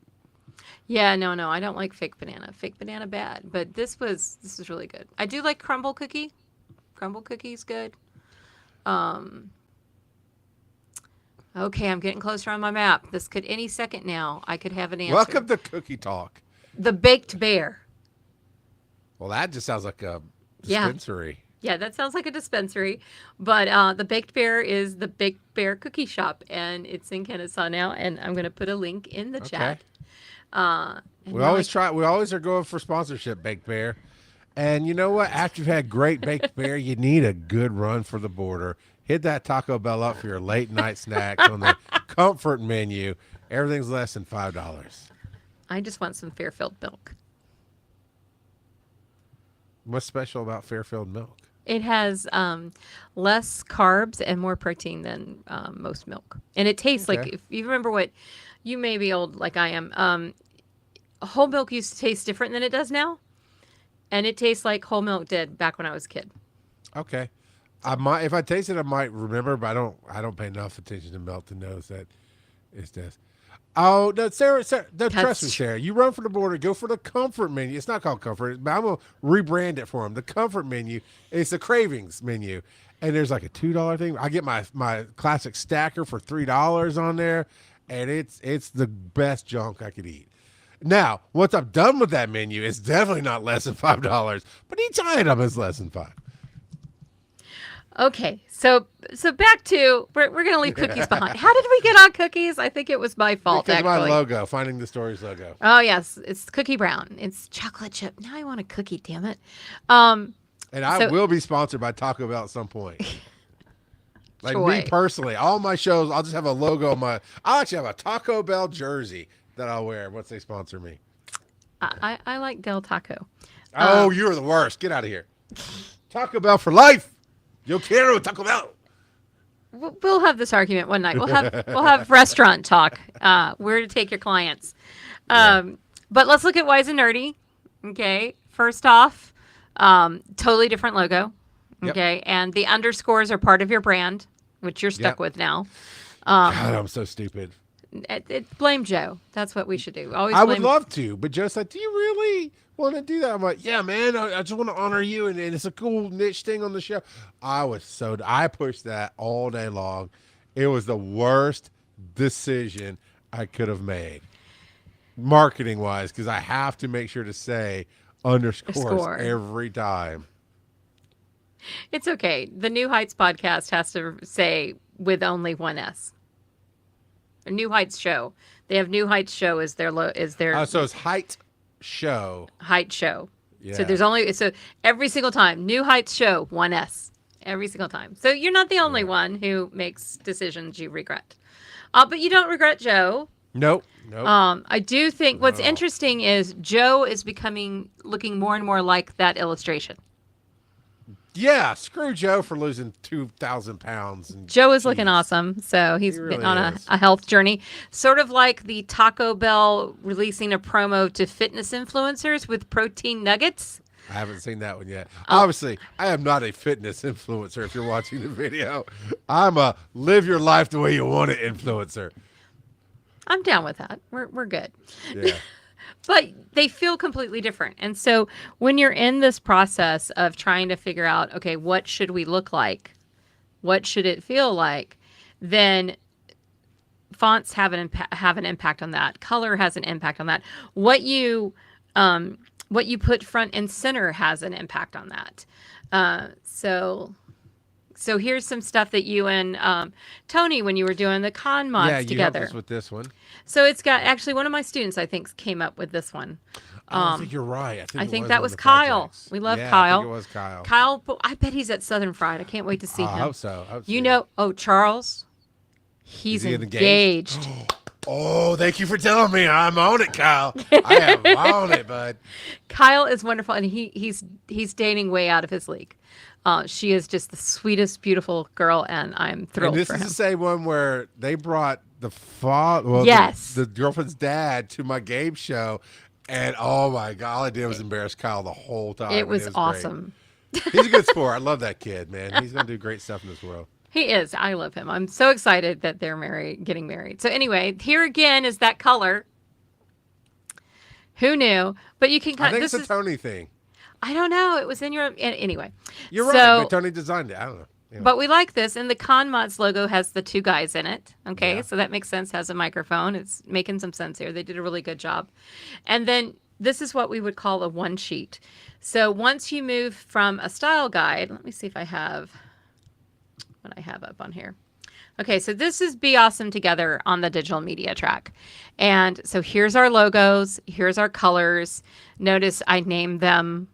Yeah, no, I don't like fake banana. Fake banana bad, but this was really good. I do like crumble cookie. Crumble cookie's good. Okay, I'm getting closer on my map. This could any second now. I could have an answer. Welcome to Cookie Talk. The Baked Bear. Well, that just sounds like a dispensary. Yeah, that sounds like a dispensary. But the Baked Bear is the Baked Bear Cookie Shop, and it's in Kennesaw now. And I'm going to put a link in the chat. We always are going for sponsorship, Baked Bear. And you know what? After you've had great Baked Bear, you need a good run for the border. Hit that Taco Bell up for your late night snacks on the comfort menu. Everything's less than $5. I just want some Fairfield milk. What's special about Fairfield milk? It has less carbs and more protein than most milk. And it tastes like, if you remember what, you may be old like I am, whole milk used to taste different than it does now. And it tastes like whole milk did back when I was a kid. Okay. I might, if I taste it, I might remember, but I don't pay enough attention to milk to know that it's this. Oh, no, Sarah, no, trust me, Sarah. You run for the border, go for the comfort menu. It's not called comfort, but I'm going to rebrand it for them. The comfort menu, it's the cravings menu. And there's like a $2 thing. I get my classic stacker for $3 on there, and it's the best junk I could eat. Now, once I'm done with that menu, it's definitely not less than $5, but each item is less than $5. Okay, so back to we're gonna leave cookies behind. How did we get on cookies? I think it was my fault. Because actually, my logo, Finding the Stories logo. Oh yes, it's cookie brown. It's chocolate chip. Now I want a cookie. Damn it. And I will be sponsored by Taco Bell at some point. Like me personally, all my shows, I'll just have a logo on my. I'll actually have a Taco Bell jersey that I'll wear once they sponsor me. I like Del Taco. Oh, you're the worst. Get out of here. Taco Bell for life. Yo quiero Taco Bell. We'll have this argument one night. We'll have restaurant talk. Where to take your clients. But let's look at Wise and Nerdy. Okay. First off, totally different logo. Okay. Yep. And the underscores are part of your brand, which you're stuck with now. God, I'm so stupid. Blame Joe. That's what we should do. Always. I would love to, but Joe's like, "Do you really? want to do that. I'm like, yeah, man, I just want to honor you, and it's a cool niche thing on the show. I pushed that all day long. It was the worst decision I could have made, marketing wise, because I have to make sure to say underscores every time. It's okay. The New Heights podcast has to say with only one S. New Heights Show. They have New Heights Show as their So it's Height Show. Height Show. Yeah. So there's every single time New Heights Show, one S every single time. So you're not the only one who makes decisions you regret. But you don't regret Joe. Nope. I do think what's interesting is Joe is looking more and more like that illustration. Yeah, screw Joe for losing 2,000 pounds. Joe is looking awesome, so he's been on a health journey. Sort of like the Taco Bell releasing a promo to fitness influencers with protein nuggets. I haven't seen that one yet. Obviously, I am not a fitness influencer if you're watching the video. I'm a live your life the way you want it influencer. I'm down with that. We're good. Yeah. But they feel completely different. And so when you're in this process of trying to figure out, okay, what should we look like? What should it feel like? Then fonts have an impact on that. Color has an impact on that. What you put front and center has an impact on that. So here's some stuff that you and Tony, when you were doing the con mods together. Yeah, you helped us with this one. So it's got, actually, one of my students, I think, came up with this one. I think you're right. I think that was Kyle. Projects. We love Kyle. I think it was Kyle. Kyle, I bet he's at Southern Fried. I can't wait to see him. I hope so. Charles, he's engaged. Oh, thank you for telling me. I'm on it, Kyle. I am on it, bud. Kyle is wonderful, and he's dating way out of his league. She is just the sweetest, beautiful girl, and I'm thrilled for him. And this is the same one where they brought the the girlfriend's dad to my game show, and oh my God, all I did was embarrass Kyle the whole time. It was awesome. He's a good sport. I love that kid, man. He's going to do great stuff in this world. He is. I love him. I'm so excited that they're getting married. So anyway, here again is that color. Who knew? But you can I think it's a Tony thing. I don't know. It was in your... Anyway. You're right, but Tony designed it. I don't know. Anyway. But we like this. And the Con Mods logo has the two guys in it. Okay, so that makes sense. Has a microphone. It's making some sense here. They did a really good job. And then this is what we would call a one sheet. So once you move from a style guide... Let me see if I have what I have up on here. Okay, so this is Be Awesome Together on the digital media track. And so here's our logos. Here's our colors. Notice I named them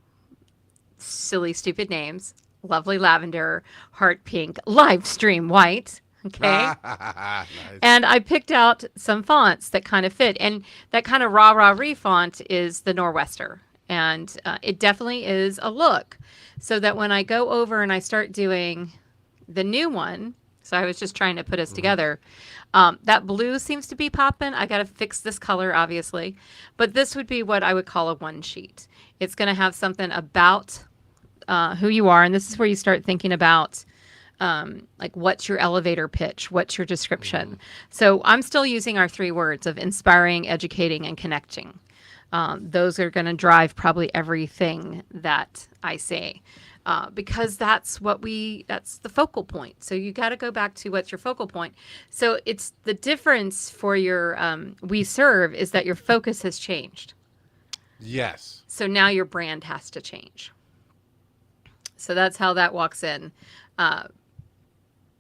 silly, stupid names. Lovely lavender, heart pink, live stream white. Okay. Nice. And I picked out some fonts that kind of fit. And that kind of rah-rah-ree font is the Nor'Wester. And it definitely is a look. So that when I go over and I start doing the new one, so I was just trying to put us together, that blue seems to be popping. I got to fix this color, obviously. But this would be what I would call a one sheet. It's going to have something about who you are. And this is where you start thinking about like, what's your elevator pitch? What's your description? So I'm still using our 3 words of inspiring, educating, and connecting. Those are going to drive probably everything that I say. Because that's the focal point. So you got to go back to what's your focal point. So it's the difference for your We Serve is that your focus has changed. Yes. So now your brand has to change. So that's how that walks in.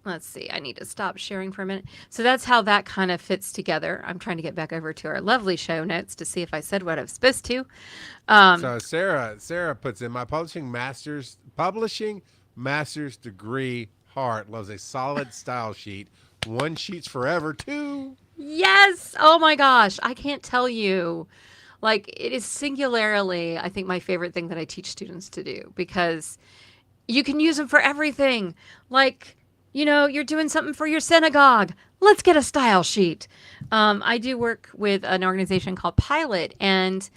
Let's see. I need to stop sharing for a minute. So that's how that kind of fits together. I'm trying to get back over to our lovely show notes to see if I said what I was supposed to. So Sarah puts in, my publishing master's degree heart loves a solid style sheet. One sheet's forever too. Yes. Oh my gosh. I can't tell you. Like, it is singularly, I think, my favorite thing that I teach students to do, because you can use them for everything. Like, you're doing something for your synagogue. Let's get a style sheet. I do work with an organization called Pilot, and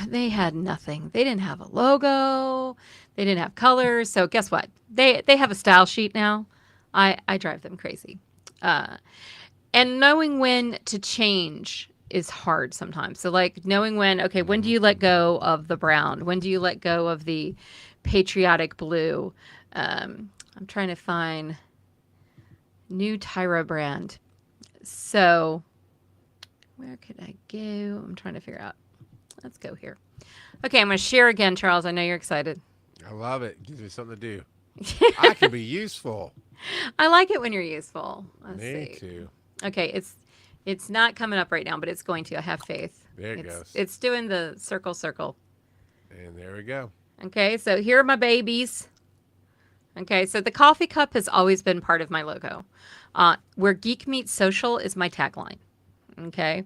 they had nothing. They didn't have a logo. They didn't have colors. So guess what? They have a style sheet now. I drive them crazy. And knowing when to change is hard sometimes. So like knowing when do you let go of the brown? When do you let go of the patriotic blue? I'm trying to find new Tyra brand. So where could I go? I'm trying to figure out. Let's go here. Okay, I'm going to share again, Charles. I know you're excited. I love it. Gives me something to do. I can be useful. I like it when you're useful. Let's Me see. too. Okay, it's not coming up right now, but it's going to. I have faith. There it goes. It's doing the circle. And there we go. Okay, so here are my babies. Okay, so the coffee cup has always been part of my logo. Where geek meets social is my tagline. Okay.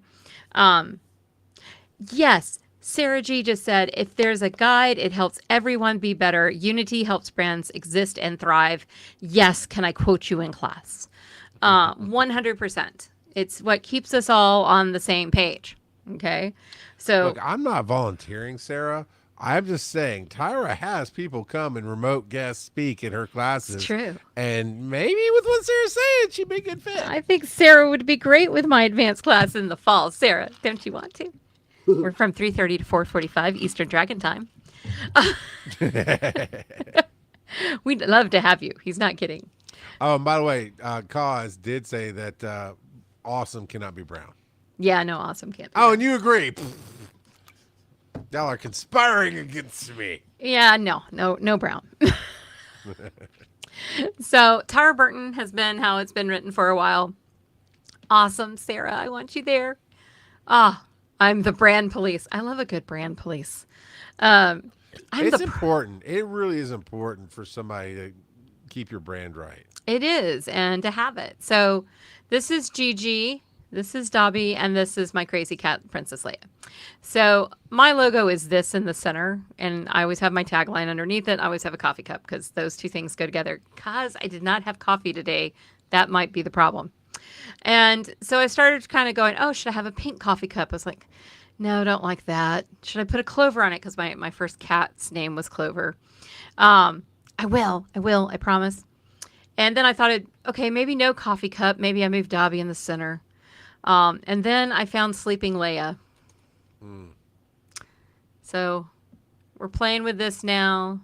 Yes, Sarah G just said, if there's a guide, it helps everyone be better. Unity helps brands exist and thrive. Yes, can I quote you in class? 100%. It's what keeps us all on the same page. Okay. So look, I'm not volunteering, Sarah. I'm just saying Tyra has people come and remote guest speak in her classes. it's true. And maybe with what Sarah's saying, she'd be a good fit. I think Sarah would be great with my advanced class in the fall. Sarah, don't you want to? We're from 3:30 to 4:45 Eastern Dragon Time. We'd love to have you. He's not kidding. Oh, and by the way, Cause did say that awesome cannot be brown. Yeah, no, awesome can't. Oh, and you agree. Y'all are conspiring against me. Yeah, no brown. So Tyra Burton has been how it's been written for a while. Awesome, Sarah. I want you there. I'm the brand police. I love a good brand police. It's important. It really is important for somebody to keep your brand right. It is, and to have it. So this is Gigi, this is Dobby, and this is my crazy cat, Princess Leia. So my logo is this in the center, and I always have my tagline underneath it. I always have a coffee cup because those two things go together. Because I did not have coffee today, that might be the problem. And so I started kind of going, oh, should I have a pink coffee cup? I was like, no, don't like that. Should I put a Clover on it? Because my first cat's name was Clover. I will, I promise. And then I thought, okay, maybe no coffee cup. Maybe I moved Dobby in the center. And then I found Sleeping Leia. So we're playing with this now.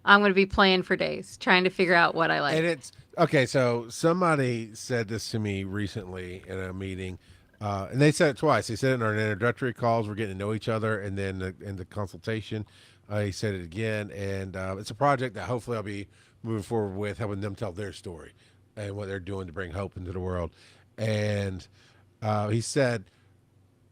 I'm going to be playing for days, trying to figure out what I like. And it's okay. So somebody said this to me recently in a meeting, and they said it twice. They said it in our introductory calls. We're getting to know each other, and then in the consultation, he said it again. And it's a project that hopefully I'll be moving forward with, helping them tell their story and what they're doing to bring hope into the world. And he said,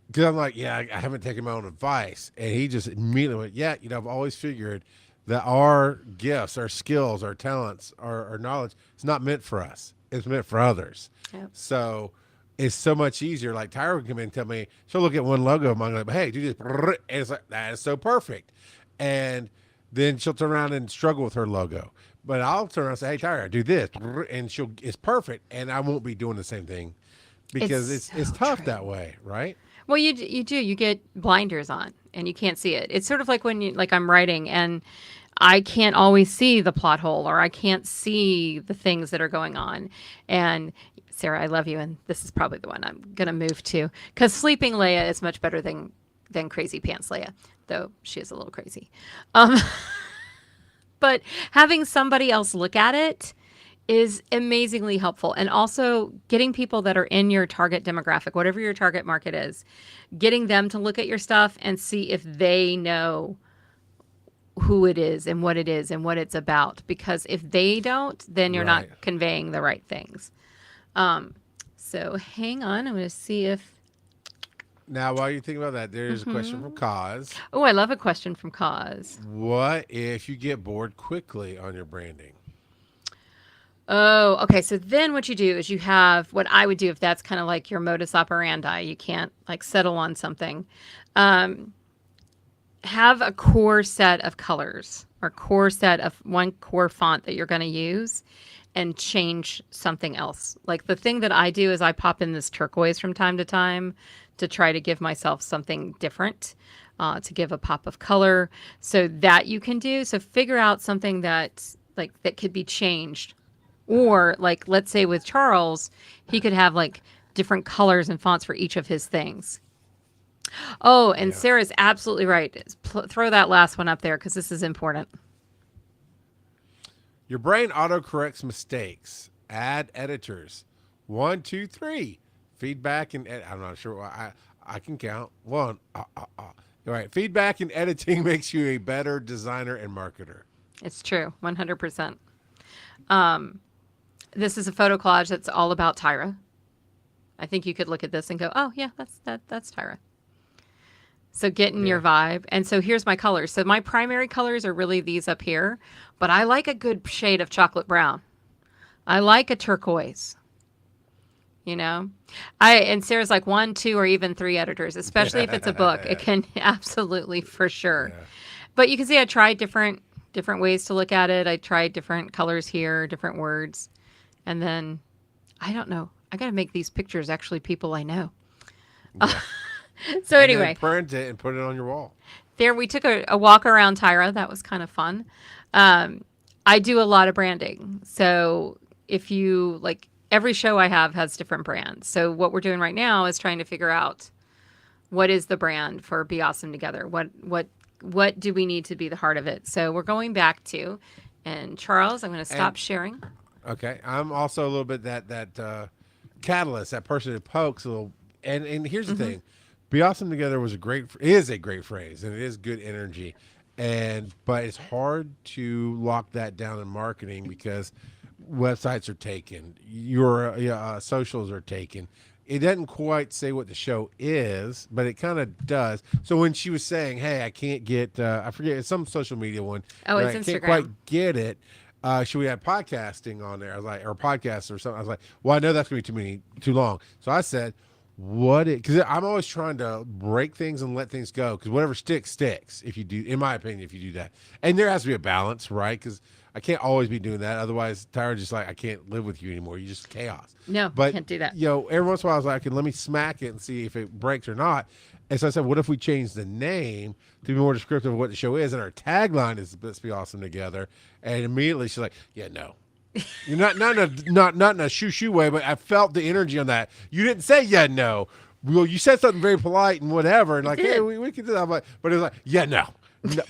because I'm like, yeah, I haven't taken my own advice. And he just immediately went, yeah, I've always figured that our gifts, our skills, our talents, our knowledge, it's not meant for us. It's meant for others. Yep. So it's so much easier. Like Tyra would come in and tell me, she'll look at one logo of mine, like, hey, do this. And it's like, that is so perfect. And then she'll turn around and struggle with her logo. But I'll turn around and say, hey, Tyra, do this. And it's perfect. And I won't be doing the same thing because it's tough that way, right? Well, you do. You get blinders on and you can't see it. It's sort of like when I'm writing and I can't always see the plot hole or I can't see the things that are going on. And Sarah, I love you. And this is probably the one I'm going to move to because Sleeping Leia is much better than Crazy Pants Leia, though she is a little crazy. But having somebody else look at it is amazingly helpful. And also getting people that are in your target demographic, whatever your target market is, getting them to look at your stuff and see if they know who it is and what it's about. Because if they don't, then you're not conveying the right things. So hang on. I'm going to see if. Now, while you think about that, there's a question from Cause. Oh, I love a question from Cause. What if you get bored quickly on your branding? Oh, okay. So then what you do is you have what I would do if that's kind of like your modus operandi. You can't settle on something. Have a core set of colors or core set of one core font that you're going to use and change something else. Like the thing that I do is I pop in this turquoise from time to time to try to give myself something different, to give a pop of color so that you can do. So figure out something that could be changed. Or let's say with Charles, he could have different colors and fonts for each of his things. Oh, and Yeah. Sarah's absolutely right. Throw that last one up there because this is important. Your brain autocorrects mistakes. Add editors. 1, 2, 3. Feedback and I'm not sure. I can count. One. All right. Feedback and editing makes you a better designer and marketer. It's true, 100%. Um, this is a photo collage that's all about Tyra. I think you could look at this and go, "Oh yeah, that's Tyra." So getting your Yeah. vibe. And so here's my colors. So my primary colors are really these up here, but I like a good shade of chocolate brown. I like a turquoise. You know, and Sarah's like 1, 2, or even 3 editors, especially if it's a book. It can absolutely for sure. Yeah. But you can see I tried different ways to look at it. I tried different colors here, different words, and then I don't know. I got to make these pictures actually people I know. Yeah. So And then anyway, print it and put it on your wall. there we took a walk around Tyra. That was kind of fun. I do a lot of branding. So if you like every show I have has different brands. So what we're doing right now is trying to figure out what is the brand for Be Awesome Together? What do we need to be the heart of it? So we're going back to, and Charles, I'm going to stop And- sharing. Okay. I'm also a little bit that catalyst, that person who pokes a little. And here's the thing. Be Awesome Together is a great phrase, and it is good energy. But it's hard to lock that down in marketing because websites are taken, your socials are taken. It doesn't quite say what the show is, but it kind of does. So when she was saying, "Hey, I can't get," I forget, it's some social media one. Oh, and it's I Instagram. can't quite get it. Should we add podcasting on there? I was like, or podcasts or something. I was like, well, I know that's gonna be too long. So I said, because I'm always trying to break things and let things go, because whatever sticks. If you do, in my opinion, if you do that, and there has to be a balance, right? Because I can't always be doing that. Otherwise, Tyra just like, I can't live with you anymore. You're just chaos. No, But can't do that. every once in a while, I was like, okay, let me smack it and see if it breaks or not. And so I said, what if we change the name to be more descriptive of what the show is? And our tagline is "Let's Be Awesome Together." And immediately she's like, yeah, no. You're not in a shoo way, but I felt the energy on that. You didn't say yeah, no. Well, you said something very polite and whatever, and like, did. hey, we can do that. But it was like, yeah, no.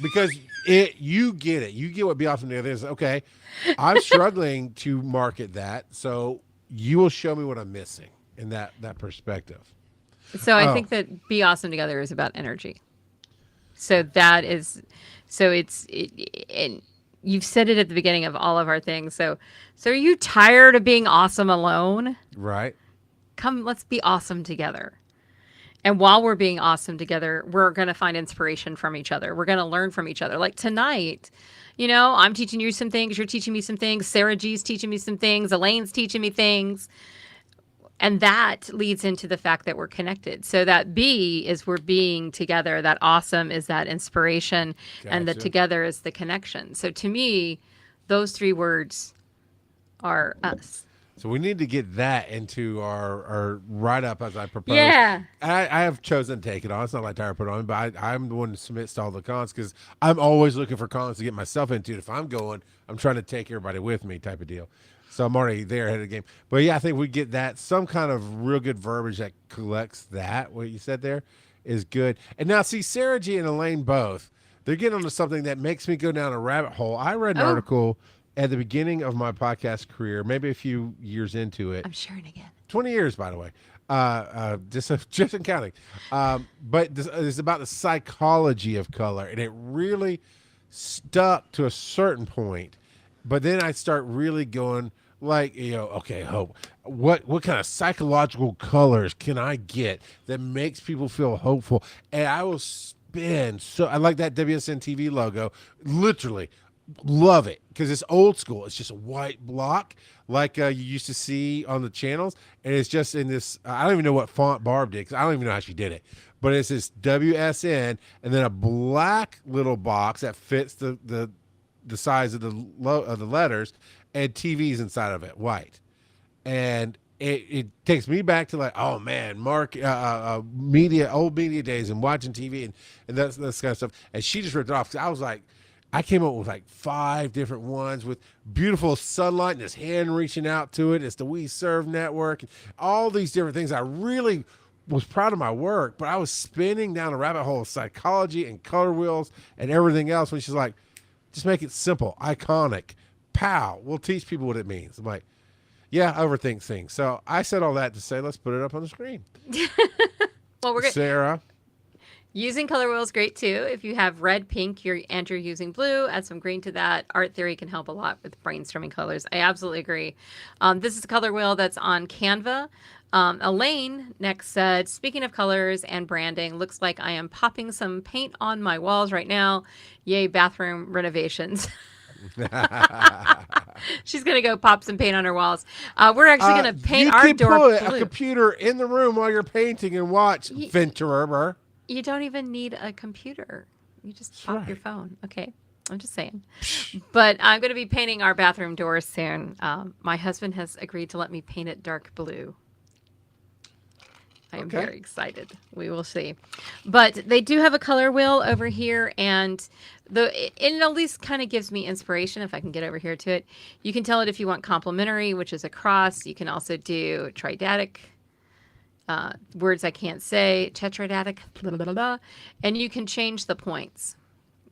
Because you get it. You get what Be Awesome Together is. Okay, I'm struggling to market that, so you will show me what I'm missing in that perspective. So I Oh. think that Be Awesome Together is about energy. So that is, and you've said it at the beginning of all of our things. So are you tired of being awesome alone? Right. Come, let's be awesome together. And while we're being awesome together, we're going to find inspiration from each other. We're going to learn from each other. Like tonight, I'm teaching you some things. You're teaching me some things. Sarah G's teaching me some things. Elaine's teaching me things. And that leads into the fact that we're connected. So that B is we're being together. That awesome is that inspiration. And the Gotcha. together is the connection. So to me, those 3 words are us. So we need to get that into our write-up as I propose. Yeah. I have chosen to take it on. It's not like Tyra put it on, but I'm the one who submits to all the cons because I'm always looking for cons to get myself into. If I'm going, I'm trying to take everybody with me type of deal. So I'm already there ahead of the game. But yeah, I think we get that. Some kind of real good verbiage that collects that. What you said there is good. And now see, Sarah G and Elaine both, they're getting onto something that makes me go down a rabbit hole. I read an Oh. article at the beginning of my podcast career, maybe a few years into it. I'm sharing again. 20 years, by the way. Just in counting. But this is about the psychology of color, and it really stuck to a certain point. But then I start really going like, okay, hope. What kind of psychological colors can I get that makes people feel hopeful? And I will spin. So I like that WSN TV logo. Literally love it because it's old school. It's just a white block like you used to see on the channels, and it's just in this. I don't even know what font Barb did because I don't even know how she did it. But it's this WSN and then a black little box that fits the size of the letters, and TVs inside of it, white, and it takes me back to like, oh man, old media days and watching TV and that's kind of stuff. And she just ripped it off because I was like, I came up with like 5 different ones with beautiful sunlight and this hand reaching out to it. It's the We Serve Network, and all these different things. I really was proud of my work, but I was spinning down a rabbit hole of psychology and color wheels and everything else when she's like, just make it simple, iconic, pow. We'll teach people what it means. I'm like, yeah, I overthink things. So I said all that to say, let's put it up on the screen. Well, we're good. Sarah. Using color wheel is great too. If you have red, pink, you're using blue, add some green to that. Art theory can help a lot with brainstorming colors. I absolutely agree. This is a color wheel that's on Canva. Elaine next said, speaking of colors and branding, looks like I am popping some paint on my walls right now. Yay, bathroom renovations. She's going to go pop some paint on her walls. We're actually going to paint our door You can put a computer in the room while you're painting and watch Ventura. You don't even need a computer. You just pop your phone. Okay. I'm just saying. But I'm going to be painting our bathroom doors soon. My husband has agreed to let me paint it dark blue. I am very excited. We will see. But they do have a color wheel over here, and it at least kind of gives me inspiration if I can get over here to it. You can tell it if you want complementary, which is a cross. You can also do tridatic, words I can't say, tetradatic, blah, blah, blah, blah, and you can change the points.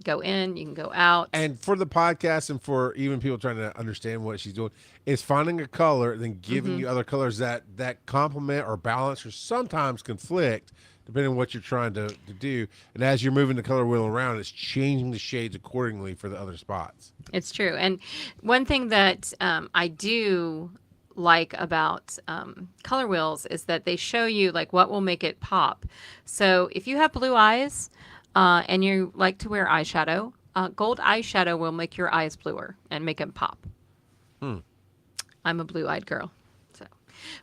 Go in, you can go out. And for the podcast and for even people trying to understand what she's doing, is finding a color and then giving you other colors that complement or balance or sometimes conflict, depending on what you're trying to do. And as you're moving the color wheel around, it's changing the shades accordingly for the other spots. It's true. And one thing that I do like about color wheels is that they show you like what will make it pop. So if you have blue eyes, and you like to wear eyeshadow, gold eyeshadow will make your eyes bluer and make them pop. I'm a blue-eyed girl.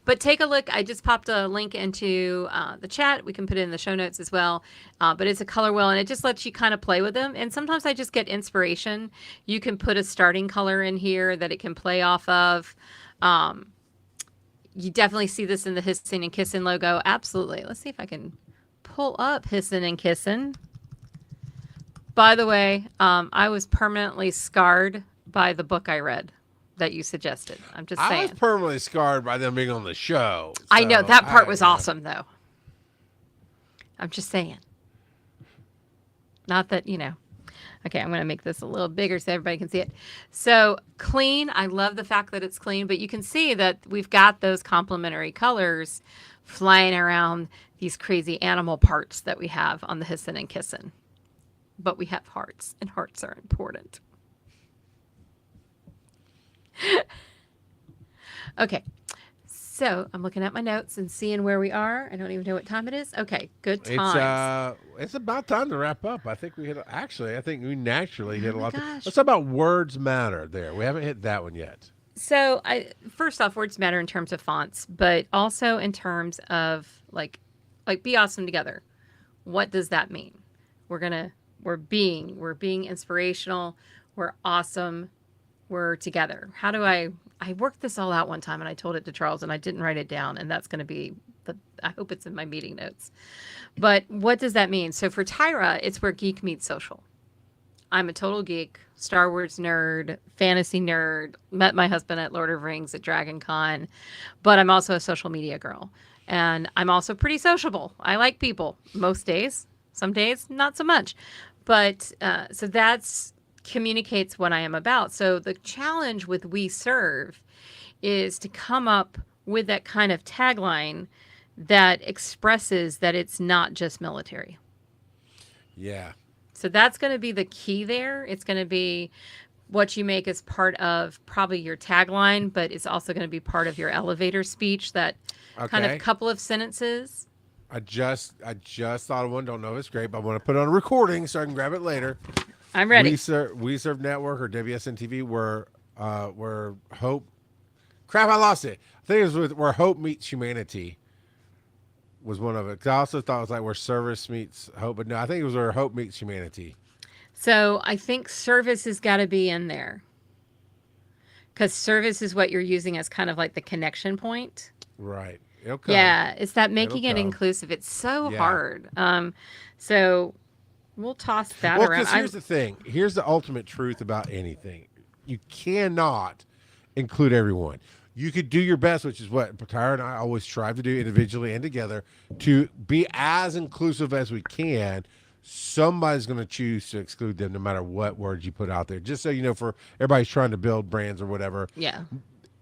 But take a look. I just popped a link into the chat. We can put it in the show notes as well. But it's a color wheel, and it just lets you kind of play with them. And sometimes I just get inspiration. You can put a starting color in here that it can play off of. You definitely see this in the Hissin' and Kissin' logo. Absolutely. Let's see if I can pull up Hissin' and Kissin'. By the way, I was permanently scarred by the book I read that you suggested. I'm just saying. I was permanently scarred by them being on the show. So I know. That part was awesome, though. I'm just saying. Not that, Okay, I'm going to make this a little bigger so everybody can see it. So clean. I love the fact that it's clean, but you can see that we've got those complementary colors flying around these crazy animal parts that we have on the Hissin' and Kissin'. But we have hearts, and hearts are important. Okay, so I'm looking at my notes and seeing where we are. I don't even know what time it is. Okay, good times. It's about time to wrap up. I think we naturally hit a lot. Gosh. Let's talk about words matter there. We haven't hit that one yet. So first off, words matter in terms of fonts, but also in terms of like be awesome together. What does that mean? We're being inspirational. We're awesome. We're together. How do I worked this all out one time and I told it to Charles and I didn't write it down. And that's going to be I hope it's in my meeting notes. But what does that mean? So for Tyra, it's where geek meets social. I'm a total geek, Star Wars nerd, fantasy nerd, met my husband at Lord of the Rings at Dragon Con, but I'm also a social media girl. And I'm also pretty sociable. I like people most days, some days, not so much. But so that's communicates what I am about. So the challenge with We Serve is to come up with that kind of tagline that expresses that it's not just military. Yeah. So that's going to be the key there. It's going to be what you make as part of probably your tagline, but it's also going to be part of your elevator speech, that kind of couple of sentences. I just thought of one. Don't know if it's great, but I want to put it on a recording so I can grab it later. I'm ready. We Serve Network or WSN TV where hope. Crap, I lost it. I think it was where hope meets humanity. Was one of it. 'Cause I also thought it was like where service meets hope, but no, I think it was where hope meets humanity. So I think service has got to be in there, because service is what you're using as kind of like the connection point. Right. It'll come. Yeah, it's that making it inclusive. It's so hard. So we'll toss that around. Because here's the thing. Here's the ultimate truth about anything. You cannot include everyone. you could do your best, which is what Tyra and I always strive to do individually and together, to be as inclusive as we can. Somebody's going to choose to exclude them no matter what words you put out there. Just so you know, for everybody's trying to build brands or whatever. Yeah.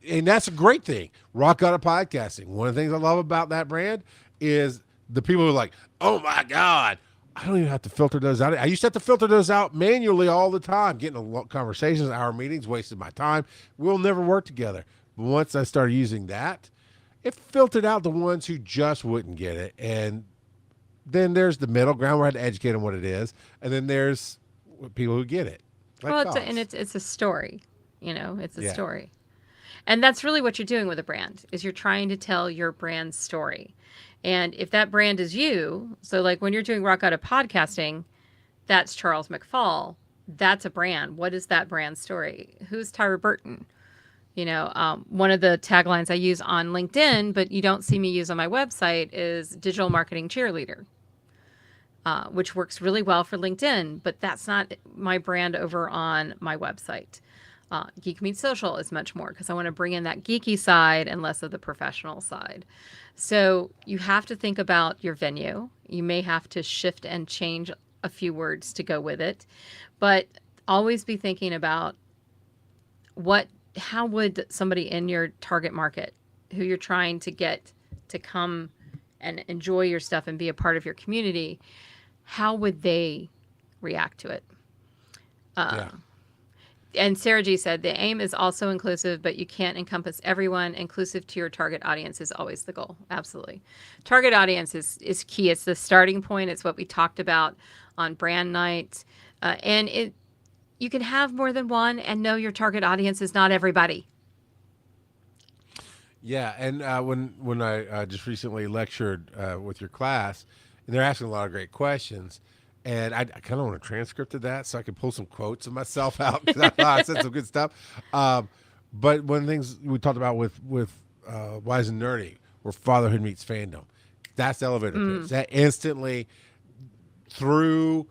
And that's a great thing. Rock Out of Podcasting. One of the things I love about that brand is the people who are like, oh my God, I don't even have to filter those out. I used to have to filter those out manually all the time, getting a lot conversations, hour meetings, wasted my time. We'll never work together. But once I started using that, it filtered out the ones who just wouldn't get it. And then there's the middle ground where I had to educate them what it is. And then there's people who get it. Like Well, it's a story, it's a Yeah. story. And that's really what you're doing with a brand, is you're trying to tell your brand story. And if that brand is you, so like when you're doing Rock Out of Podcasting, that's Charles McFall. That's a brand. What is that brand story? Who's Tyra Burton? One of the taglines I use on LinkedIn, but you don't see me use on my website, is digital marketing cheerleader, which works really well for LinkedIn, but that's not my brand over on my website. Geek Meets Social is much more because I want to bring in that geeky side and less of the professional side. So you have to think about your venue. You may have to shift and change a few words to go with it, but always be thinking about how would somebody in your target market who you're trying to get to come and enjoy your stuff and be a part of your community, how would they react to it? Yeah. And Sarah G said, the aim is also inclusive, but you can't encompass everyone. Inclusive to your target audience is always the goal. Absolutely. Target audience is key. It's the starting point. It's what we talked about on brand night. You can have more than one and know your target audience is not everybody. Yeah, and when I just recently lectured with your class, and they're asking a lot of great questions, and I kind of want a transcript of that so I can pull some quotes of myself out because I thought I said some good stuff. But one of the things we talked about with Wise and Nerdy, where fatherhood meets fandom, that's the elevator pitch. That instantly, through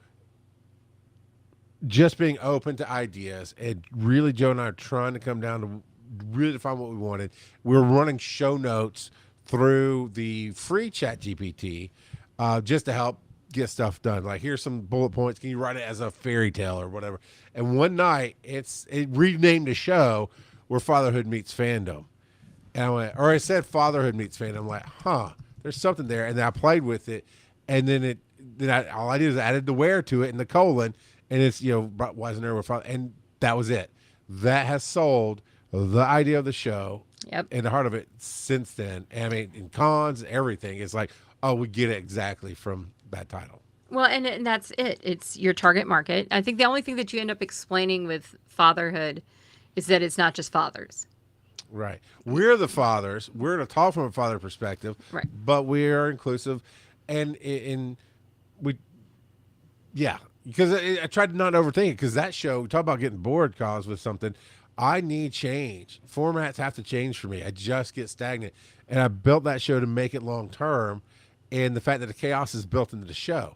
just being open to ideas, and really Joe and I are trying to come down to really define what we wanted. We're running show notes through the free Chat GPT just to help get stuff done. Like, here's some bullet points. Can you write it as a fairy tale or whatever? And one night it renamed the show where fatherhood meets fandom. And I said fatherhood meets fandom. I'm like, there's something there. And then I played with it. And then all I did is added the where to it and the colon. And it's, Wise and Nerdy with father. And that was it. That has sold the idea of the show. Yep. And the heart of it since then. And I mean, in cons, everything. It's like, we get it exactly from that title. Well, and that's it. It's your target market. I think the only thing that you end up explaining with fatherhood is that it's not just fathers. Right. We're the fathers. We're going to talk from a father perspective. Right. But we are inclusive. And because I tried to not overthink it, because that show, we talk about getting bored, cause with something. I need change. Formats have to change for me. I just get stagnant. And I built that show to make it long term. And the fact that the chaos is built into the show.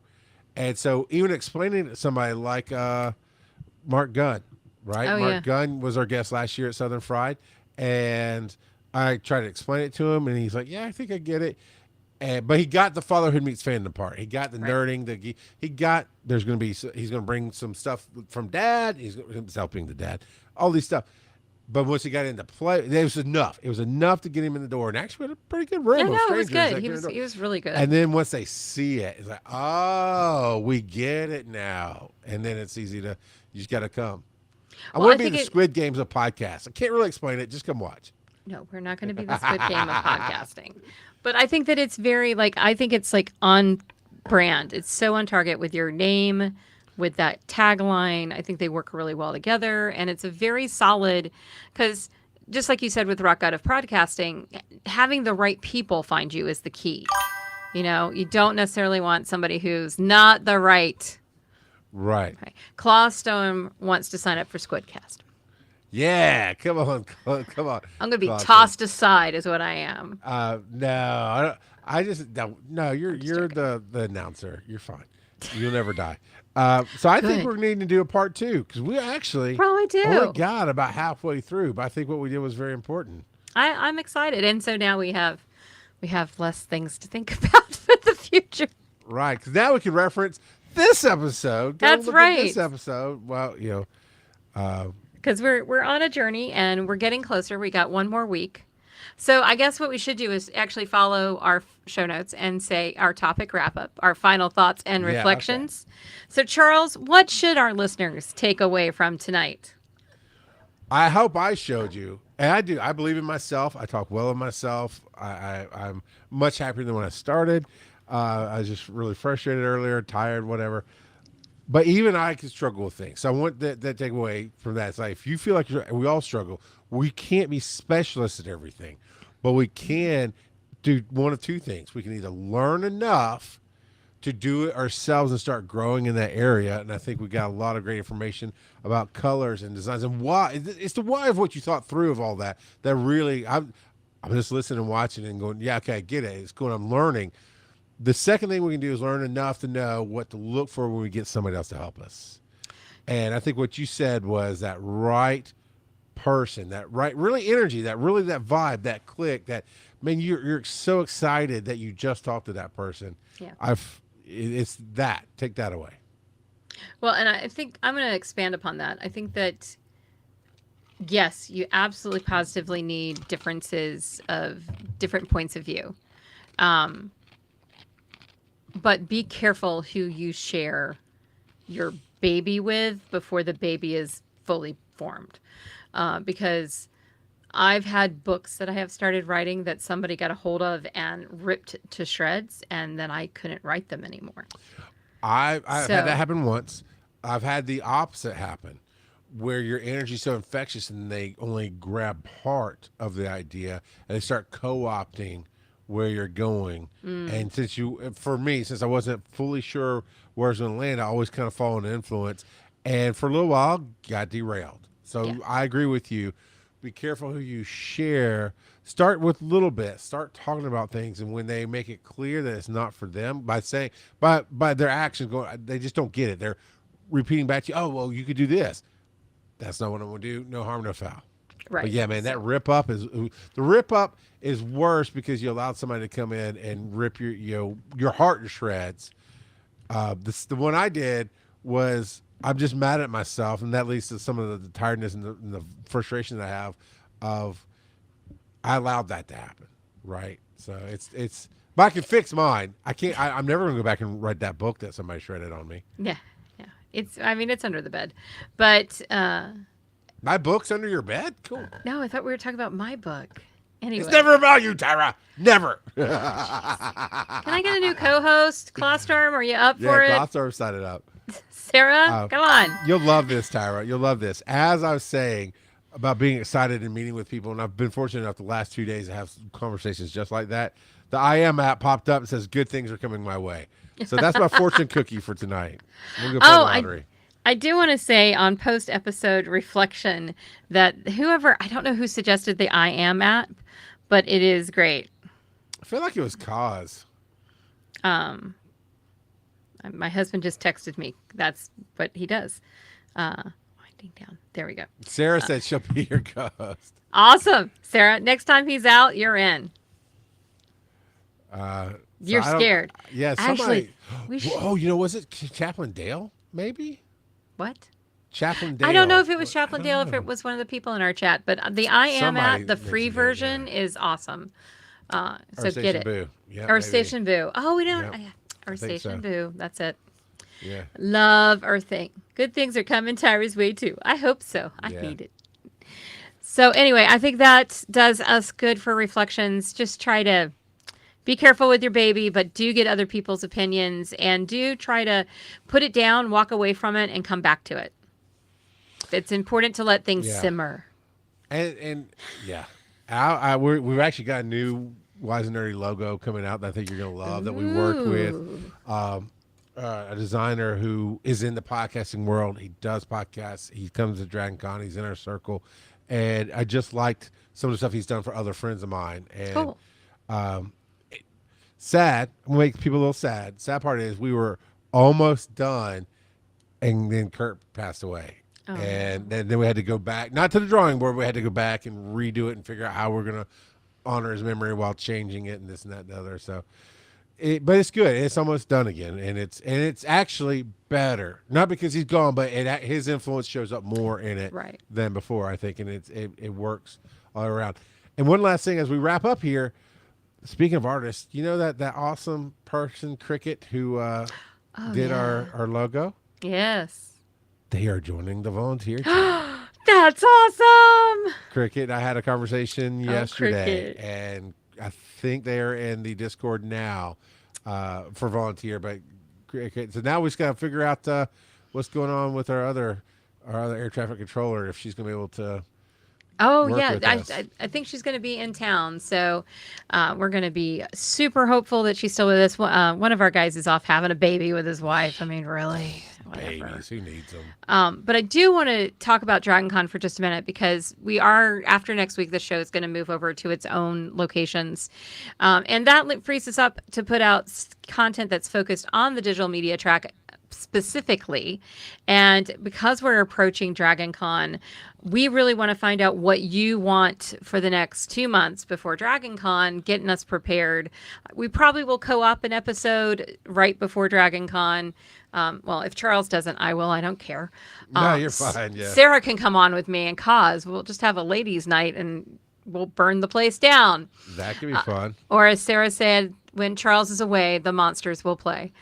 And so even explaining it to somebody like Mark Gunn, right? Oh, Mark Gunn was our guest last year at Southern Fried. And I tried to explain it to him, and he's like, yeah, I think I get it. But he got the fatherhood meets fandom part. He got the nerding. He's going to bring some stuff from dad. He's helping the dad, all these stuff. But once he got into play, it was enough. It was enough to get him in the door. And actually, we had a pretty good room. Yeah, no, it was good. He was really good. And then once they see it, it's like, oh, we get it now. And then it's easy you just got to come. I want to be the Squid Games of podcasts. I can't really explain it. Just come watch. No, we're not going to be the Squid Game of podcasting. But I think that it's very, I think it's on brand. It's so on target with your name, with that tagline. I think they work really well together, and it's a very solid, because just like you said with Rock Out of Podcasting, having the right people find you is the key. You don't necessarily want somebody who's not the right. Right. Okay. Claw Stone wants to sign up for Squidcast. Yeah, come on. I'm going to be tossed aside is what I am. No, I just, no, you're the announcer. You're fine. You'll never die. So I think we're needing to do a part 2, because we actually probably do. only got about halfway through, but I think what we did was very important. I'm excited, and so now we have less things to think about for the future. Right, because now we can reference this episode. Go That's look right. At this episode. Well, Because we're on a journey and we're getting closer. We got one more week. So I guess what we should do is actually follow our show notes and say our topic wrap up, our final thoughts and Yeah, reflections. So Charles, what should our listeners take away from tonight? I hope I showed you, and I do. I believe in myself. I talk well of myself. I'm much happier than when I started. I was just really frustrated earlier, tired, whatever. But even I can struggle with things. So I want that takeaway from that. It's like, if you feel like we all struggle, we can't be specialists at everything, but we can do one of two things. We can either learn enough to do it ourselves and start growing in that area. And I think we got a lot of great information about colors and designs and why. It's the why of what you thought through of all that. That really, I'm just listening and watching and going, yeah, okay, I get it. It's cool. I'm learning. The second thing we can do is learn enough to know what to look for when we get somebody else to help us. And I think what you said was that right person, that right, really energy, that vibe, that click, that, man, you're so excited that you just talked to that person. Yeah. It's that. Take that away. Well, and I think I'm going to expand upon that. I think that, yes, you absolutely positively need differences of different points of view. But be careful who you share your baby with before the baby is fully formed. Because I've had books that I have started writing that somebody got a hold of and ripped to shreds, and then I couldn't write them anymore. I've had that happen once. I've had the opposite happen, where your energy is so infectious and they only grab part of the idea and they start co-opting where you're going. And since I wasn't fully sure where I was going to land, I always kind of follow an influence, and for a little while got derailed. So yeah. I agree with you. Be careful who you share. Start with little bits. Start talking about things, and when they make it clear that it's not for them, by their actions, they just don't get it. They're repeating back to you, oh, well, you could do this. That's not what I'm going to do. No harm, no foul. Right. But yeah, man, that rip up is worse because you allowed somebody to come in and rip your heart to shreds. The one I did was, I'm just mad at myself, and that leads to some of the tiredness and the frustration that I have of, I allowed that to happen, right? So it's but I can fix mine. I'm never gonna go back and write that book that somebody shredded on me. Yeah. It's under the bed, but my book's under your bed. Cool. No, I thought we were talking about my book. Anyway, it's never about you, Tyra. Never. Can I get a new co-host, Clostorm? Are you up for it? Yeah, Clostorm signed it up. Sarah, come on. You'll love this, Tyra. You'll love this. As I was saying about being excited and meeting with people, and I've been fortunate enough the last 2 days to have conversations just like that, the I Am app popped up and says, good things are coming my way. So that's my fortune cookie for tonight. We'll go play the lottery. I do want to say on post-episode reflection that I don't know who suggested the I Am app, but it is great. I feel like it was Cause. My husband just texted me. That's what he does. Winding down. There we go. Sarah said she'll be your co-host. Awesome. Sarah, next time he's out, you're in. You're scared. Yeah, somebody. Actually, was it Chaplain Dale? Maybe. What? Chaplain Dale. I don't know if it was Chaplain Dale, if it was one of the people in our chat, but the I Am app, the free version, is awesome. So get it. Boo. Yeah, or Station Boo. Oh, we don't. Yep. Or Station Boo. That's it. Yeah. Love Earthing. Good things are coming Tyra's way too. I hope so. I need it. So anyway, I think that does us good for reflections. Just try to be careful with your baby, but do get other people's opinions and do try to put it down, walk away from it, and come back to it. It's important to let things simmer. And yeah, we've actually got a new Wise and Nerdy logo coming out that I think you're going to love. That we worked with a designer who is in the podcasting world. He does podcasts. He comes to Dragon Con. He's in our circle. And I just liked some of the stuff he's done for other friends of mine. And cool. Sad, make people a little sad. Sad part is we were almost done, and then Kurt passed away. And then we had to go back, not to the drawing board. We had to go back and redo it and figure out how we're gonna honor his memory while changing it and this and that and the other. So, but it's good. It's almost done again, and it's actually better. Not because he's gone, but his influence shows up more in it than before, I think, and it works all around. And one last thing as we wrap up here. Speaking of artists, you know that awesome person Cricket who did our logo? Yes. They are joining the volunteer team. That's awesome. Cricket, I had a conversation yesterday, and I think they are in the Discord now for volunteer. But Cricket, so now we just got to figure out what's going on with our other air traffic controller, if she's going to be able to. Oh, yeah. I think she's going to be in town. So we're going to be super hopeful that she's still with us. One of our guys is off having a baby with his wife. I mean, really. Whatever. Babies, who needs them? But I do want to talk about DragonCon for just a minute, because we are, after next week, the show is going to move over to its own locations. And that frees us up to put out content that's focused on the digital media track specifically. And because we're approaching DragonCon, we really want to find out what you want for the next 2 months before DragonCon, getting us prepared. We probably will co-op an episode right before DragonCon. Well, if Charles doesn't, I will. I don't care. No, you're fine. Yeah. Sarah can come on with me and cause. We'll just have a ladies' night and we'll burn the place down. That could be fun. Or as Sarah said, when Charles is away, the monsters will play.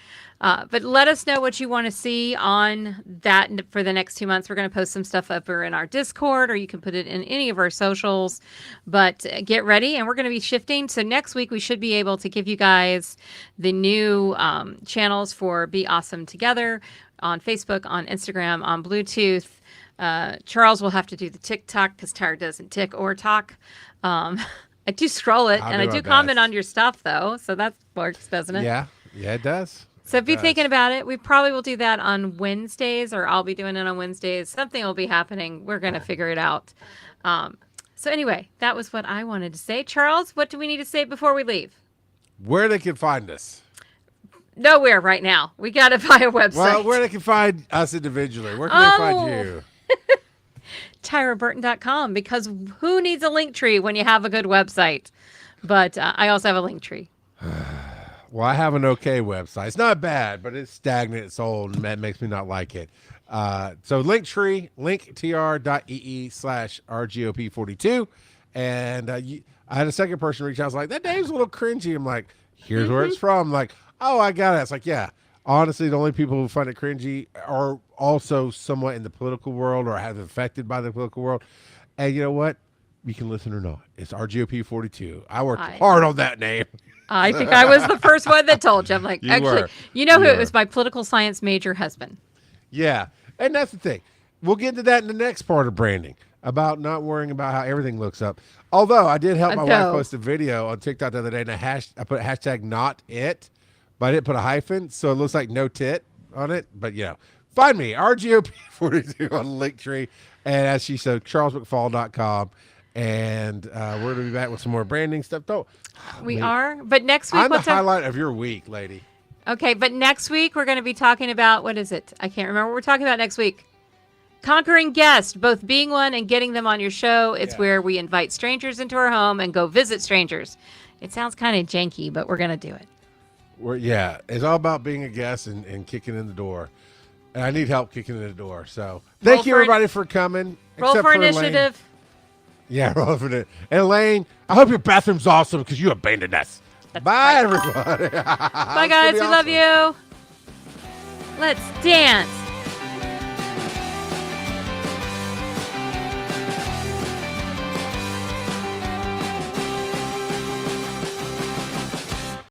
But let us know what you want to see on that for the next 2 months. We're going to post some stuff over in our Discord, or you can put it in any of our socials. But get ready, and we're going to be shifting. So next week, we should be able to give you guys the new channels for Be Awesome Together on Facebook, on Instagram, on Bluetooth. Charles will have to do the TikTok because Tyra doesn't tick or talk. I do scroll it, and I do comment on your stuff, though. So that works, doesn't it? Yeah, it does. So be thinking about it. We probably will do that on Wednesdays, or I'll be doing it on Wednesdays. Something will be happening. We're going to figure it out. So anyway, that was what I wanted to say. Charles, what do we need to say before we leave? Where they can find us. Nowhere right now. We got to buy a website. Well, where they can find us individually. Where can they find you? TyraBurton.com, because who needs a link tree when you have a good website? But I also have a link tree. Well, I have an okay website. It's not bad, but it's stagnant. It's old, and that makes me not like it. So Linktree, linktr.ee/RGOP42. And I had a second person reach out. I was like, that name's a little cringy. I'm like, here's where it's from. I'm like, oh, I got it. It's like, yeah. Honestly, the only people who find it cringy are also somewhat in the political world or have been affected by the political world. And you know what? You can listen or not. It's RGOP42. I worked hard on that name. I think I was the first one that told you. I'm like, you know who it was? My political science major husband. Yeah. And that's the thing. We'll get into that in the next part of branding, about not worrying about how everything looks up. Although I did help my wife post a video on TikTok the other day, and I put hashtag not it, but I didn't put a hyphen, so it looks like no tit on it. But, find me, RGOP42 on Linktree. And as she said, charlesmcfall.com. And we're going to be back with some more branding stuff. We are. But next week, I'm the highlight of your week, lady. Okay, but next week we're going to be talking about, what is it? I can't remember what we're talking about next week. Conquering guests, both being one and getting them on your show. It's where we invite strangers into our home and go visit strangers. It sounds kind of janky, but we're going to do it. It's all about being a guest and kicking in the door. And I need help kicking in the door. So thank you, everybody, for coming. Roll for initiative. Elaine. Yeah, roll for it. And Elaine, I hope your bathroom's awesome because you abandoned us. Bye, everybody. Bye, guys. We love you. Let's dance.